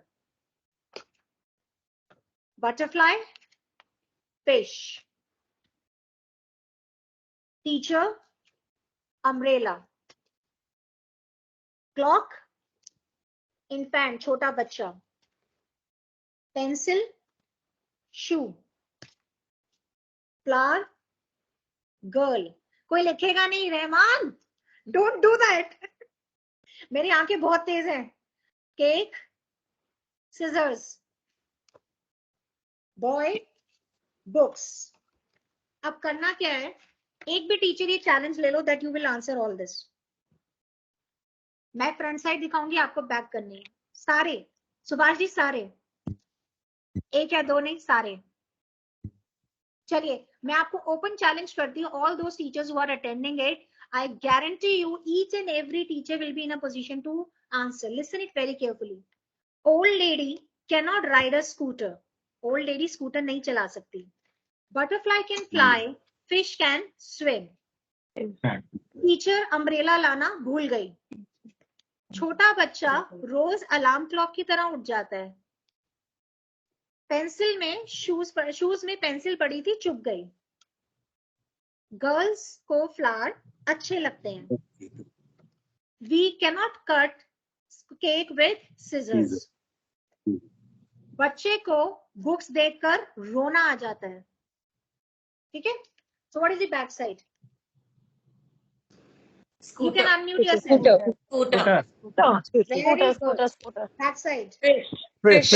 Butterfly, fish. Teacher, umbrella. Clock, infant, छोटा बच्चा. Pencil, shoe. flower, girl. कोई लिखेगा नहीं, रहमान, don't do that. मेरी आंखें बहुत तेज हैं. Cake, scissors, boy, books. अब करना क्या है, एक भी टीचर ये चैलेंज ले लो that you will answer all this. मैं फ्रंट साइड दिखाऊंगी, आपको बैक करनी है. सारे, सुभाष जी सारे, एक या दो नहीं, सारे. चलिए मैं आपको ओपन चैलेंज करती हूँ. All those teachers who are attending it, I guarantee you each and every teacher will be in a position to answer. Listen it very carefully. Old lady can not ride a scooter. Old lady scooter नहीं चला सकती. Butterfly can fly, fish can swim. Teacher umbrella लाना भूल गई. छोटा बच्चा रोज alarm clock की तरह उठ जाता है. पेंसिल में शूज में पेंसिल पड़ी थी, चुप गई. गर्ल्स को फ्लावर अच्छे लगते हैं. We can not cut cake with scissors. बच्चे को बुक्स देखकर रोना आ जाता है. ठीक है. So what is the back side? You can unmute yourself. Scooter. Back side. Fish.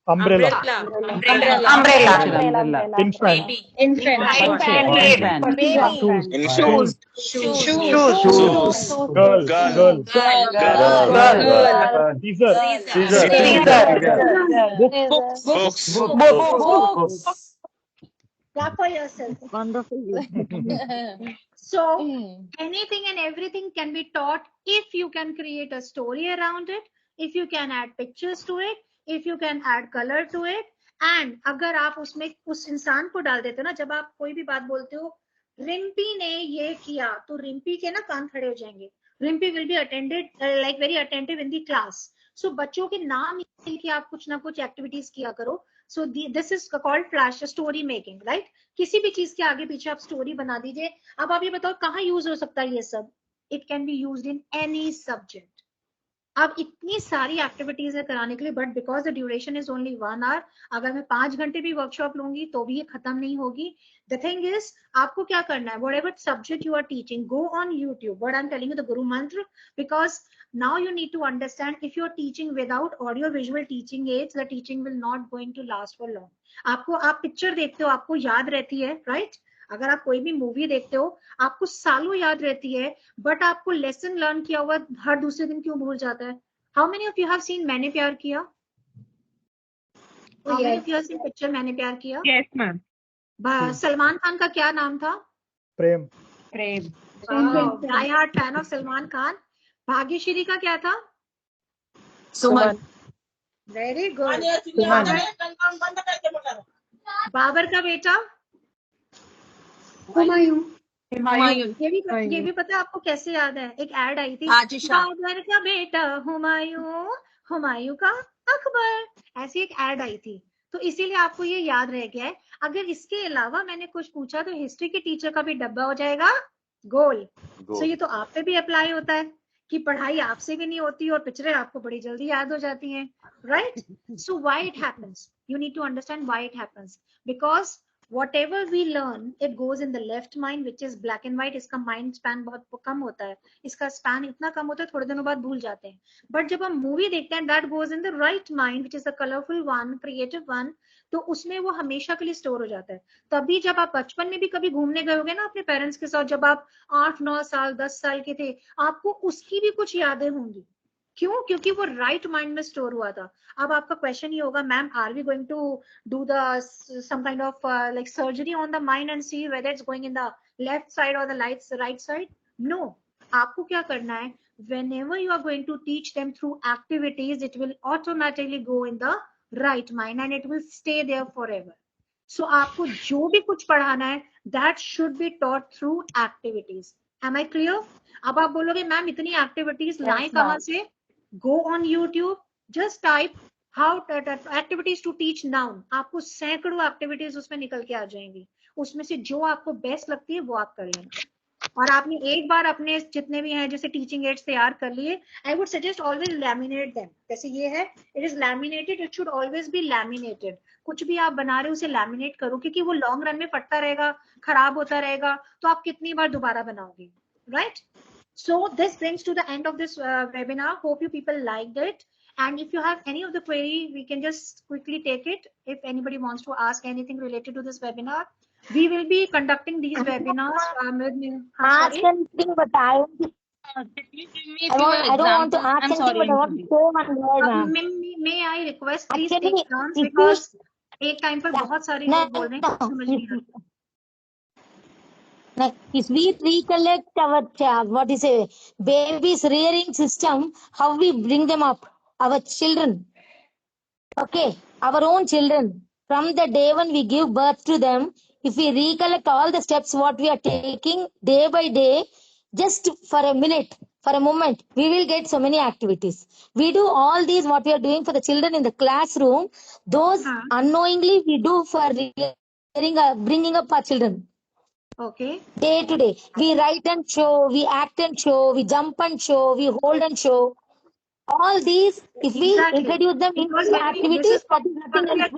Umbrella. Infant. Shoes. Girl. Books. Clap for yourself. Wonderful. So anything and everything can be taught if you can create a story around it, if you can add pictures to it, if you can add color to it. And अगर आप उसमें उस इंसान को डाल देते हो ना, जब आप कोई भी बात बोलते हो, रिम्पी ने ये किया, तो रिम्पी के ना कान खड़े हो जाएंगे. Rimpy will be attended like very attentive in the class. So बच्चों के नाम कि आप कुछ ना कुछ एक्टिविटीज किया करो. So this is called flash story making, right? किसी भी चीज के आगे पीछे आप स्टोरी बना दीजिए. अब आप ये बताओ कहाँ यूज हो सकता है ये सब? It can be used in any subject. अब इतनी सारी एक्टिविटीज है कराने के लिए, but because the duration is only 1 hour. अगर मैं 5 घंटे भी वर्कशॉप लूंगी तो भी ये खत्म नहीं होगी. द थिंग इज, आपको क्या करना है, whatever subject you are teaching, go on YouTube. What I'm telling you, the Guru Mantra, because now you need to understand, if you're teaching without audio visual teaching aids, the teaching will not going to last for long. आपको, आप picture देखते हो, आपको याद रहती है, right? अगर आप कोई भी मूवी देखते हो, आपको सालों याद रहती है, बट आपको लेसन लर्न किया हुआ हर दूसरे दिन क्यों भूल जाता है? How many of you have seen मैंने प्यार किया? How many of you have seen picture मैंने प्यार किया? Yes, ma'am. सलमान खान का क्या नाम था? Prem. Die hard fan of Salman Khan. Bhagyashree का क्या था? सुमन. Very good. बाबर का बेटा? हुमायूं. ये भी पता है आपको कैसे याद है? एक एड आई थी, बाबर का बेटा हुमायूं, हुमायूं का अकबर. ऐसी एक एड आई थी, तो इसीलिए आपको ये याद रह गया है. अगर इसके अलावा मैंने कुछ पूछा तो हिस्ट्री के टीचर का भी डब्बा हो जाएगा गोल. सो ये तो आप पे भी अप्लाई होता है कि पढ़ाई आपसे भी नहीं होती और पिक्चरें आपको बड़ी जल्दी याद हो जाती हैं, right? So why it happens, you need to understand why it happens. Because whatever we learn, it goes in the left mind, which is black and white. इसका माइंड स्पैन बहुत कम होता है, इसका स्पैन इतना कम होता है, थोड़े दिनों बाद भूल जाते हैं. बट जब हम मूवी देखते हैं, that goes in the right mind, which is the colorful one, creative one. तो उसमें वो हमेशा के लिए स्टोर हो जाता है. तभी जब आप बचपन में भी कभी घूमने गए होगे ना अपने पेरेंट्स के साथ, जब आप 8-9 साल 10 साल के थे, आपको उसकी भी कुछ यादें होंगी. क्यों? क्योंकि वो राइट माइंड में स्टोर हुआ था. अब आपका क्वेश्चन ये होगा, ma'am are we going to do the some kind of like surgery on the mind and see whether it's going in the left side और द राइट साइड? नो. आपको क्या करना है, whenever you are going to teach them through activities, it will automatically go in the right mind and it will stay there forever. So आपको जो भी कुछ पढ़ाना है, that should be taught through activities. Am I clear? अब आप बोलोगे ma'am इतनी एक्टिविटीज लाएं कहाँ से? Go on YouTube, just type how activities to teach noun. आपको सैकड़ों एक्टिविटीज उसमें निकल के आ जाएंगी. उसमें से जो आपको बेस्ट लगती है वो आप कर लेना. और आपने एक बार अपने जितने भी हैं जैसे टीचिंग एड्स तैयार कर लिए, I would suggest always laminate them. जैसे ये है, it is laminated, it should always be laminated. कुछ भी आप बना रहे हो उसे लैमिनेट करो, क्योंकि वो लॉन्ग रन में फटता रहेगा, खराब होता रहेगा, तो आप कितनी बार दोबारा बनाओगे, right? So this brings to the end of this webinar. Hope you people liked it. And if you have any of the query, we can just quickly take it. If anybody wants to ask anything related to this webinar, we will be conducting these webinars. Ask anything, but I don't want to ask anything, but I want to say one word, ma'am. May I request please take turns, because एक time पर बहुत सारे लोग बोल रहे हैं, समझ नहीं आ रहा। If we recollect our what is a baby's rearing system, how we bring them up, our children, okay, our own children, from the day when we give birth to them, if we recollect all the steps what we are taking day by day, just for a minute, for a moment, we will get so many activities. We do all these what we are doing for the children in the classroom, those unknowingly we do for bringing up our children. Okay. Day to day, we write and show, we act and show, we jump and show, we hold and show. All these, if we introduce them into activities, that is nothing else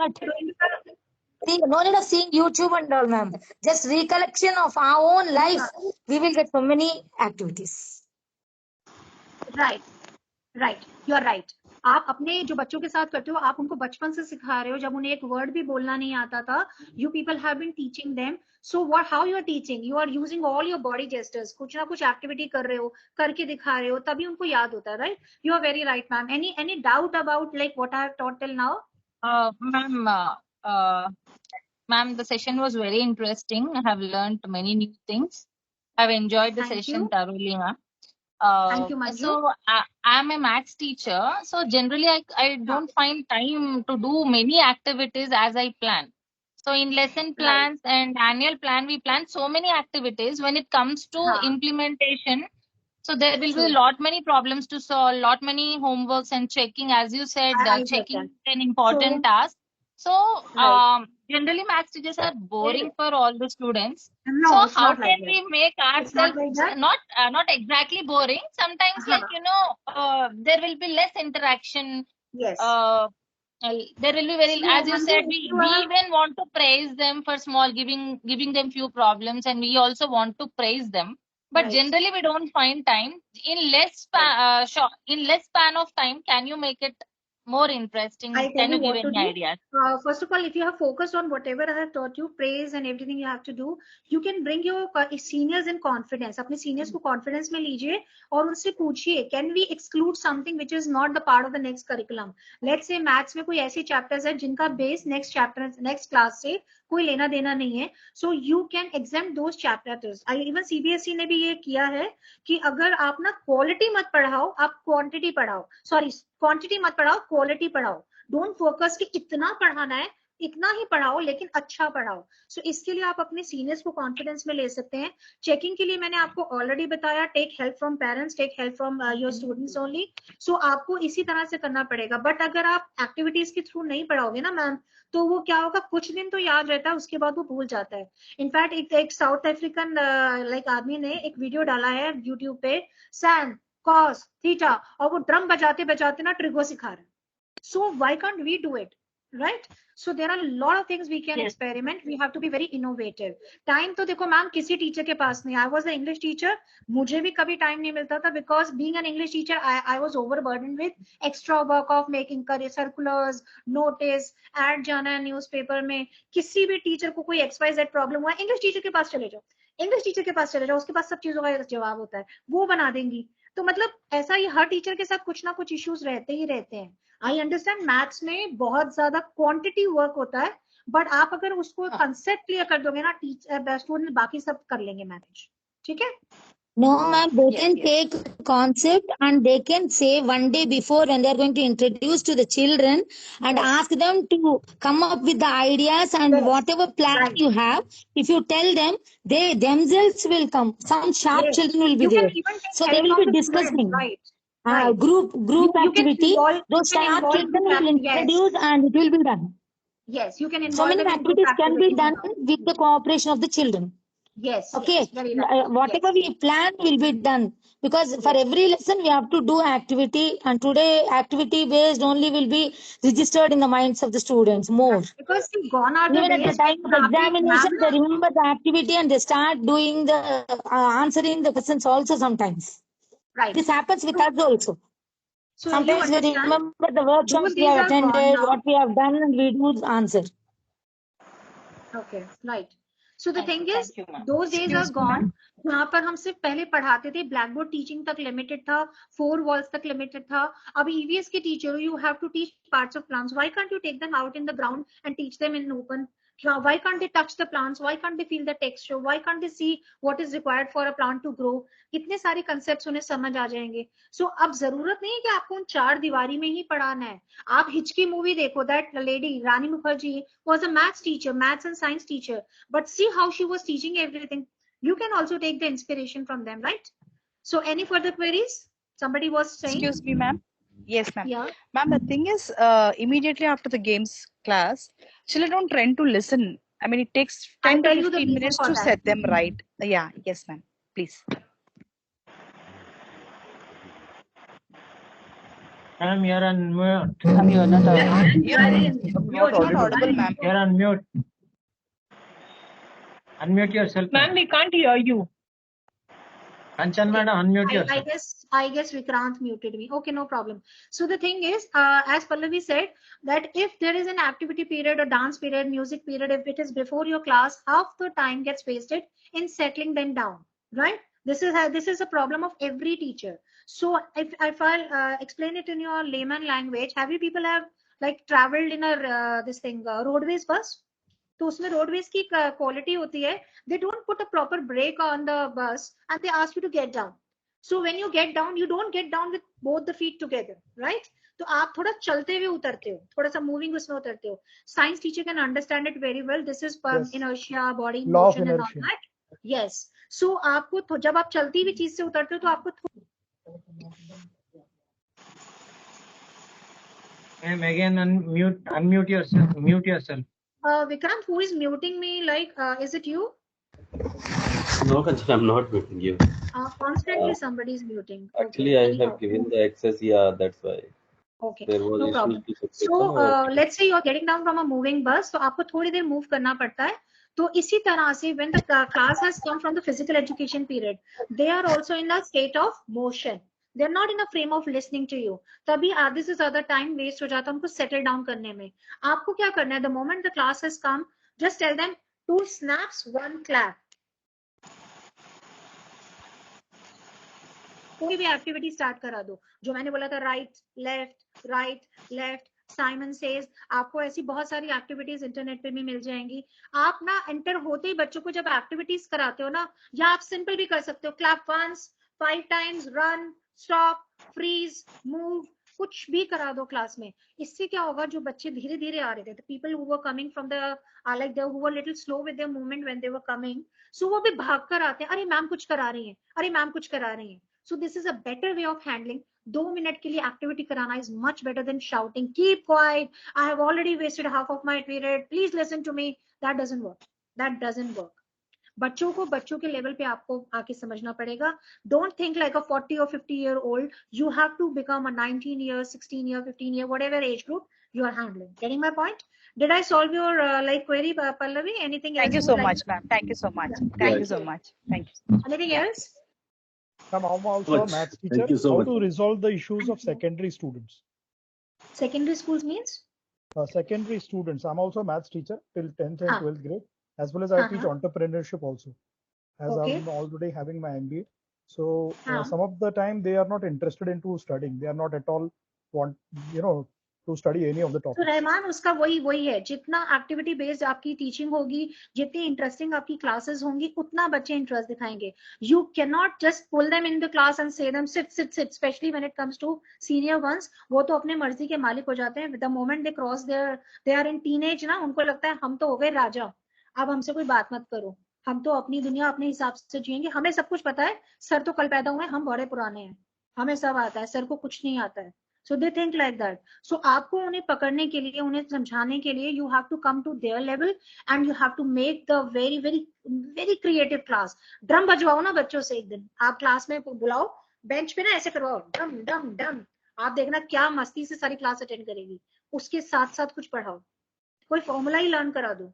but no need of seeing YouTube and all, ma'am. Just recollection of our own life, we will get so many activities. Right, right. You are right. आप अपने जो बच्चों के साथ करते हो, आप उनको बचपन से सिखा रहे हो, जब उन्हें एक वर्ड भी बोलना नहीं आता था, you people have been teaching them. So what, how you are teaching? You are using all your body gestures. कुछ ना कुछ एक्टिविटी कर रहे हो, करके दिखा रहे हो, तभी उनको याद होता है, right? You are very right, ma'am. Any doubt about like what I have taught till now? Ma'am, the session was very interesting. I have learned many new things. I've enjoyed the session thoroughly, ma'am. Thank you, Manju. So I'm a maths teacher. So generally, I don't find time to do many activities as I plan. So in lesson plans and annual plan, we plan so many activities. When it comes to implementation, so there will be a lot many problems to solve, lot many homeworks and checking. As you said, checking is an important task. So generally, maths teachers are boring for all the students. No, so how can we make ourselves not exactly boring? Sometimes, like there will be less interaction. Yes. There will be very, as you said, we even want to praise them for small, giving them few problems, and we also want to praise them. But generally, we don't find time. In less span of time, can you make it more interesting? Can you give any ideas? First of all, if you have focused on whatever I have taught you, praise and everything you have to do, you can bring your seniors in confidence. अपने seniors को confidence में लीजिए और उनसे पूछिए, can we exclude something which is not the part of the next curriculum? Let's say maths में कोई ऐसे chapters है जिनका base next class से कोई लेना देना नहीं है, so you can exempt those chapters. Even CBSE ने भी ये किया है कि अगर आप ना quality मत पढ़ाओ, आप quantity पढ़ाओ, sorry क्वांटिटी मत पढ़ाओ, क्वालिटी पढ़ाओ. डोंट फोकस कि इतना पढ़ाना है, इतना ही पढ़ाओ, लेकिन अच्छा पढ़ाओ. सो इसके लिए आप अपने सीनियर्स को कॉन्फिडेंस में ले सकते हैं. चेकिंग के लिए मैंने आपको ऑलरेडी बताया, take help from parents, take help from your students only. So आपको इसी तरह से करना पड़ेगा. बट अगर आप एक्टिविटीज के थ्रू नहीं पढ़ाओगे ना मैम, तो वो क्या होगा, कुछ दिन तो याद रहता है, उसके बाद वो भूल जाता है. इनफैक्ट एक साउथ अफ्रीकन लाइक आदमी ने एक वीडियो डाला है यूट्यूब पे, सैन cos, theta, और वो ड्रम बजाते बजाते ना ट्रिगो सिखा रहा है. So why can't we do it, right? So there are a lot of things we can experiment. We have to be very innovative. Time तो देखो मैम किसी टीचर के पास नहीं. I was an English teacher. मुझे भी कभी time नहीं मिलता था, because being an English teacher, I was overburdened with extra work of making circulars, notice, ad जाना है न्यूज़पेपर में. किसी भी टीचर को कोई XYZ प्रॉब्लम हुआ, इंग्लिश टीचर के पास चले जाओ, इंग्लिश टीचर के पास चले जाओ, उसके पास सब चीजों का जवाब होता है, वो बना देंगी. तो मतलब ऐसा ही हर टीचर के साथ कुछ ना कुछ इश्यूज रहते ही रहते हैं. आई अंडरस्टैंड मैथ्स में बहुत ज्यादा क्वांटिटी वर्क होता है, बट आप अगर उसको कंसेप्ट क्लियर कर दोगे ना, स्टूडेंट बाकी सब कर लेंगे मैनेज. ठीक है? No, ma'am, they can take concept and they can say one day before when they are going to introduce to the children and ask them to come up with the ideas and whatever plan you have. If you tell them, they themselves will come. Some sharp children will be there. So they will be discussing. Group activity. Those sharp children will introduce and it will be done. Yes, you can involve so many activities can be done with the cooperation of the children. Yes. Okay, Yes, very right. whatever we plan will be done, because for every lesson we have to do activity, and today activity based only will be registered in the minds of the students more. Because see, gone are the Even at the days time when of examination, they remember the activity and they start doing the answering the questions also sometimes. Right. This happens with us also. So Sometimes you we understand, remember the workshops those we days have are gone attended, now. what we have done, and we do answer. Okay, right. So the thing is, Thank you, ma'am. those days are Excuse me, gone. यहाँ पर हम सिर्फ पहले पढ़ाते थे, black board teaching तक limited था, 4 walls तक लिमिटेड था. अब ईवीएस के teacher, you have to teach parts of plants. Why can't you take them out in the ground and teach them in open? Why can't they touch the plants? Why can't they feel the texture? Why can't they see what is required for a plant to grow? इतने सारे concepts उन्हें समझ आ जाएंगे. So अब जरूरत नहीं है कि आपको उन 4 दीवारी में ही पढ़ाना है. आप हिचकी मूवी देखो, that lady Rani Mukherjee was a maths teacher, maths and science teacher, but see how she was teaching everything. You can also take the inspiration from them, right? So any further queries? Somebody was saying. Excuse me, ma'am. Yes, ma'am. Yeah. Ma'am, the thing is, immediately after the games class, children don't tend to listen. I mean, it takes 10 to 15 minutes to set them right. Yeah, yes, ma'am. Please. Ma'am, you're on mute. Ma'am, you're not audible. You're not audible, ma'am. You're on mute. Unmute yourself. Ma'am, we can't hear you. Kanchan madam, unmute yourself. I guess Vikrant muted me. Okay, no problem. So the thing is, as Pallavi said, that if there is an activity period or dance period, music period, if it is before your class, half the time gets wasted in settling them down, right? This is a problem of every teacher. So if I'll explain it in your layman language, have you people have like traveled in a roadways bus? तो उसमें roadways की quality होती है, they don't put a proper brake on the bus and they ask you to get down. So when you get down, you don't get down with both the feet together, right? तो आप थोड़ा चलते हुए उतरते हो, थोड़ा सा moving उसमें उतरते हो. Science teacher can understand it very well. This is inertia, body motion and all that. Yes. So आपको जब आप चलती हुई चीज से उतरते हो तो आपको Ma'am, again unmute yourself. Mute yourself. Vikrant, who is muting me? Like, is it you? No, Kanchan, I'm not muting you. Constantly somebody is muting. Actually, I have given the access. Yeah, that's why. Okay, There was no problem. So let's say you're getting down from a moving bus, तो आपको थोड़ी देर move करना पड़ता है. तो इसी तरह से when the class has come from the physical education period, they are also in a state of motion. They're not in a frame of listening to you. तभी आधे से ज्यादा time waste हो जाता है उनको settle down करने में. आपको क्या करना है? The moment the class has come, just tell them 2 snaps, 1 clap. कोई भी एक्टिविटी स्टार्ट करा दो, जो मैंने बोला था राइट लेफ्ट साइमन सेज. आपको ऐसी बहुत सारी एक्टिविटीज इंटरनेट पे भी मिल जाएंगी. आप ना एंटर होते ही बच्चों को जब एक्टिविटीज कराते हो ना, या आप सिंपल भी कर सकते हो, clap once, 5 times, run, stop, freeze, move, कुछ भी करा दो क्लास में. इससे क्या होगा, जो बच्चे धीरे धीरे आ रहे थे, the people who were coming from the like they who were little slow with their movement when they were coming, so वो भी भाग कर आते हैं, अरे मैम कुछ करा रही हैं, अरे मैम कुछ करा रही हैं. So this is a better way of handling. 2 minute के लिए एक्टिविटी कराना is much better than shouting, keep quiet, I have already wasted half of my period, please listen to me. That doesn't work. That doesn't work. बच्चों को बच्चों के level पे आपको आके समझना पड़ेगा. Don't think like a 40 or 50-year-old. You have to become a 19-year, 16-year, 15-year, whatever age group you are handling. Getting my point? Did I solve your like query, Pallavi? Anything else? Thank you so much, ma'am. Thank you so much. Thank you so much. Thank you. Anything else? I'm also a maths teacher. Thank you so How much. to resolve the issues of secondary students? Secondary schools means? Secondary students. I'm also a maths teacher till 10th and 12th grade, as well as I teach entrepreneurship also, as I'm already having my MBA. So some of the time they are not interested into studying. They are not at all want, to study any of the topics. तो रहमान उसका वही है, जितना activity based आपकी teaching होगी, जितनी interesting आपकी classes होंगी, उतना बच्चे इंटरेस्ट दिखाएंगे. You cannot just pull them in the class and say them sit, especially when it comes to senior ones. वो तो अपने मर्जी के मालिक हो जाते हैं. The moment they cross they are in teenage ना, उनको लगता है हम तो हो गए राजा, अब हमसे कोई बात मत करो, हम तो अपनी दुनिया अपने हिसाब से जिएंगे, हमें सब कुछ पता है, सर तो कल पैदा हुए, हम बड़े पुराने हैं, हमें सब आता है, सर को कुछ नहीं आता है. So they think like that. So आपको उन्हें पकड़ने के लिए, उन्हें समझाने के लिए, you have to come to their level and you have to make the very very very creative class. Drum बजवाओ ना बच्चों से, एक दिन आप क्लास में बुलाओ, बेंच पे ना ऐसे करवाओ, डम डम डम, आप देखना क्या मस्ती से सारी क्लास अटेंड करेगी. उसके साथ साथ कुछ पढ़ाओ, कोई फॉर्मूला ही लर्न करा दो,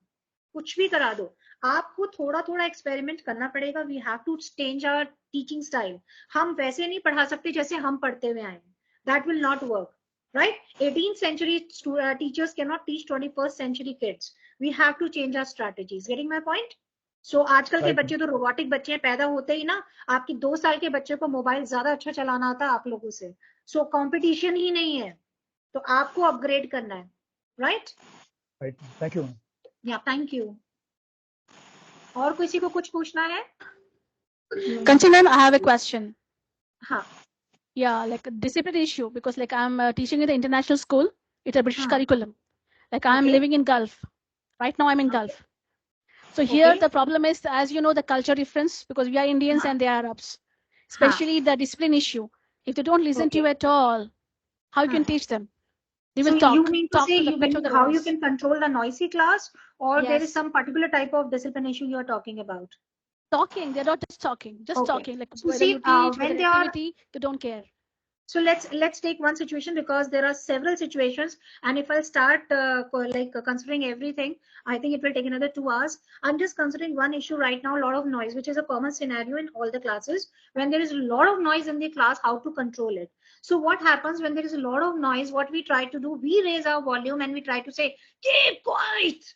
कुछ भी करा दो. आपको थोड़ा थोड़ा एक्सपेरिमेंट करना पड़ेगा. We have to change our teaching style. हम वैसे नहीं पढ़ा सकते जैसे हम पढ़ते हुए आए. That will not work, right? 18th century teachers cannot teach 21st century kids. We have to change our strategies. Getting my point? So आजकल के बच्चे तो रोबोटिक बच्चे हैं, पैदा होते ही ना आपकी 2 साल के बच्चे को मोबाइल ज्यादा अच्छा चलाना आता है आप लोगों से. So कंपटीशन ही नहीं है, तो आपको अपग्रेड करना है, right? Right. Thank you. Yeah, thank you. और किसी को कुछ पूछना है? Kanchi ma'am, I have a question. हाँ. Yeah, like a discipline issue, because like I'm teaching in the international school. It's a British curriculum. Like I'm living in Gulf. Right now I'm in Gulf. So here the problem is, as you know, the culture difference, because we are Indians and they are Arabs. Especially the discipline issue. If they don't listen to you at all, how you can teach them? They will talk. You mean to say how you voice. can control the noisy class, or there is Yes. some particular type of discipline issue you are talking about? Talking, they're not just talking, just talking. Like So whether see, you teach, when whether they are, activity, they don't care. so let's take one situation, because there are several situations, and if I start considering everything, I think it will take another 2 hours. I'm just considering one issue right now, a lot of noise, which is a common scenario in all the classes. When there is a lot of noise in the class, how to control it? So what happens when there is a lot of noise? What we try to do, we raise our volume and we try to say, keep quiet.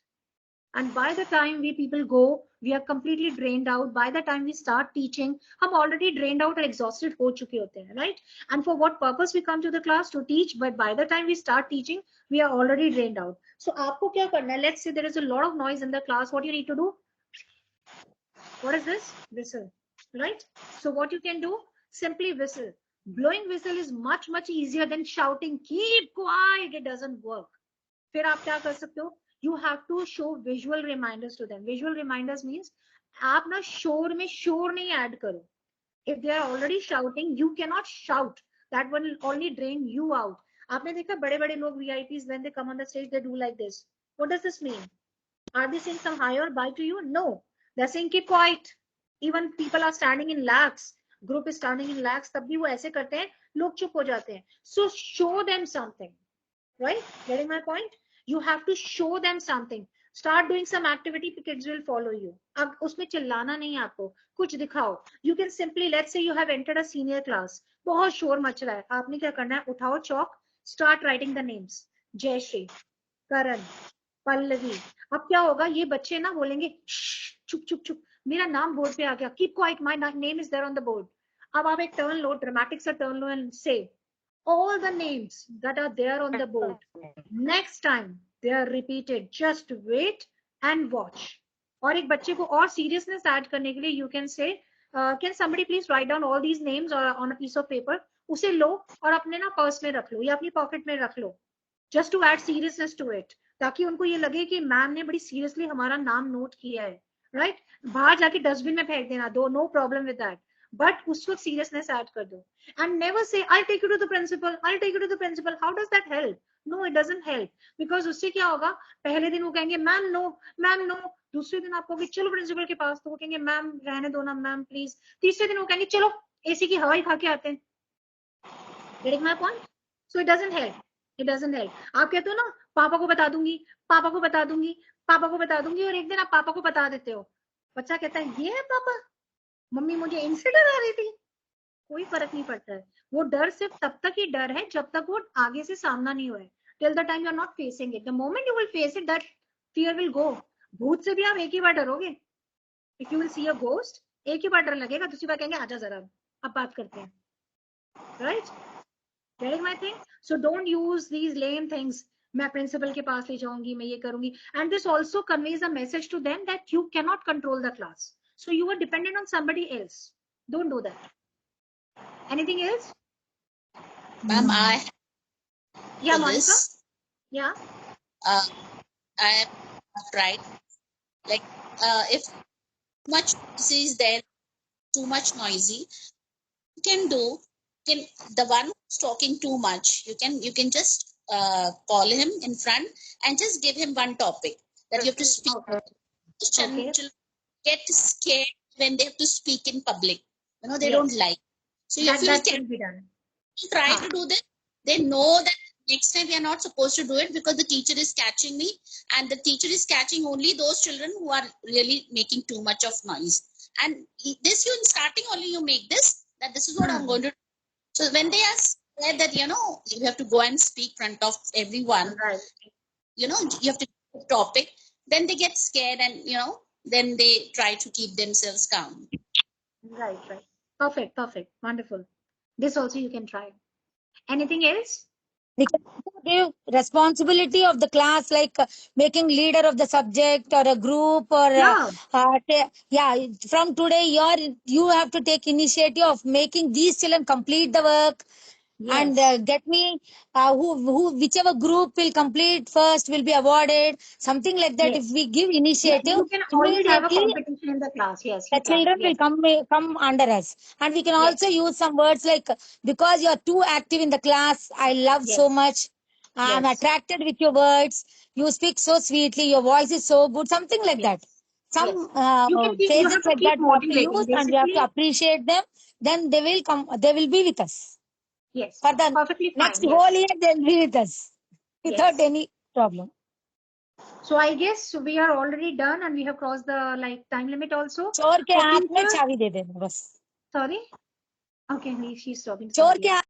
And by the time we people go, we are completely drained out. By the time we start teaching, हम already drained out or exhausted हो चुके होते हैं, right? And for what purpose we come to the class? To teach. But by the time we start teaching, we are already drained out. So आपको क्या करना है? Let's say there is a lot of noise in the class. What you need to do? What is this? Whistle, right? So what you can do? Simply whistle. Blowing whistle is much easier than shouting, keep quiet. It doesn't work. फिर आप क्या कर सकते हो? You have to show visual reminders to them. Visual reminders means आप ना शोर में शोर नहीं add करो. If they are already shouting, you cannot shout. That will only drain you out. आपने देखा बड़े लोग VIPs, when they come on the stage, they do like this. What does this mean? Are they saying some hi or bye to you? No. They're saying keep quiet. Even people are standing in lakhs. Group is standing in lakhs. तब भी वो ऐसे करते हैं, लोग चुप हो जाते हैं. So show them something, right? Getting my point? You have to show them something. Start doing some activity, kids will follow you. अब उसमें चिल्लाना नहीं है आपको, कुछ दिखाओ. You can simply, let's say you have entered a senior class. बहुत शोर मच रहा है. आपने क्या करना है? उठाओ chalk, start writing the names. Jayashree, करण, पल्लवी. अब क्या होगा? ये बच्चे ना बोलेंगे चुप चुप चुप, मेरा नाम बोर्ड पे आ गया. Keep quiet, my name is there on the board. अब आप एक टर्न लो, ड्रामेटिक सा turn low and say all the names that are there on the board. Next time they are repeated, just wait and watch. और एक बच्चे को और seriousness add करने के लिए you can say, can somebody please write down all these names on a piece of paper? उसे लो और अपने ना पर्स में रख लो या अपनी पॉकेट में रख लो. Just to add seriousness to it, ताकि उनको ये लगे कि मैम ने बड़ी सीरियसली हमारा नाम नोट किया है, right? बाहर जाके डस्टबिन में फेंक देना दो, no problem with that. But उस वक्त seriousness add कर दो. And never say, I'll take you to the principal. I'll take you to the principal. How does that help? No, it doesn't help. Because उससे क्या होगा? पहले दिन वो कहेंगे मैम नो, मैम नो. दूसरे दिन आप कहोगे चलो प्रिंसिपल के पास, तो वो कहेंगे मैम रहने दो ना मैम प्लीज. तीसरे दिन वो कहेंगे चलो एसी की हवा ही खा के आते हैं. Getting my point? So it doesn't help. It doesn't help. आप कहते हो ना पापा को बता दूंगी, पापा को बता दूंगी, पापा को बता दूंगी, और एक दिन आप पापा को बता देते हो. बच्चा कहता है ये है पापा, मम्मी मुझे इनसे डरा रही थी. कोई फर्क नहीं पड़ता है. वो डर सिर्फ तब तक ही डर है जब तक वो आगे से सामना नहीं हुआ है. Till the time you are not facing it. The moment you will face it, that fear will go. भूत से भी आप एक ही बार डरोगे. If you will see a ghost, एक ही बार डर लगेगा, दूसरी बार कहेंगे आजा जरा अब बात करते हैं. Right? Getting my thing? So don't use these lame things. मैं प्रिंसिपल के पास ले जाऊंगी, मैं ये करूंगी. And this also conveys a message to them that you cannot control the class. So you are dependent on somebody else. Don't do that. Anything else? Ma'am, Yeah, Monica? Yeah. I am right. Like, if too much noisy is there, too much noisy, you the one who's talking too much, you can just call him in front and just give him one topic that you have to speak. Children get scared when they have to speak in public. They don't like. So if you can be done. Try to do this, they know that next time we are not supposed to do it because the teacher is catching me, and the teacher is catching only those children who are really making too much of noise. And this, you in starting only you make this, that this is what I'm going to do. So when they are scared that, you have to go and speak front of everyone, you have to do a topic, then they get scared and, then they try to keep themselves calm. Right. Perfect. Wonderful. This also you can try. Anything else? We can give responsibility of the class, like making leader of the subject or a group, or from today you have to take initiative of making these children complete the work. Yes. And get me whichever group will complete first will be awarded, something like that. Yes. If we give initiative, you can always have a competition in the class. Yes, the children will come under us, and we can also use some words like, because you are too active in the class, I love so much, I'm attracted with your words, you speak so sweetly, your voice is so good, something like that. Some phrases like that we have to use, and we have to appreciate them. Then they will come, they will be with us. Yes, for the perfectly next fine. whole year they'll be with us without any problem. So I guess we are already done, and we have crossed the time limit also. चोर के हाथ में चाबी दे देना बस. Sorry? Okay, she's talking to चोर somebody के else.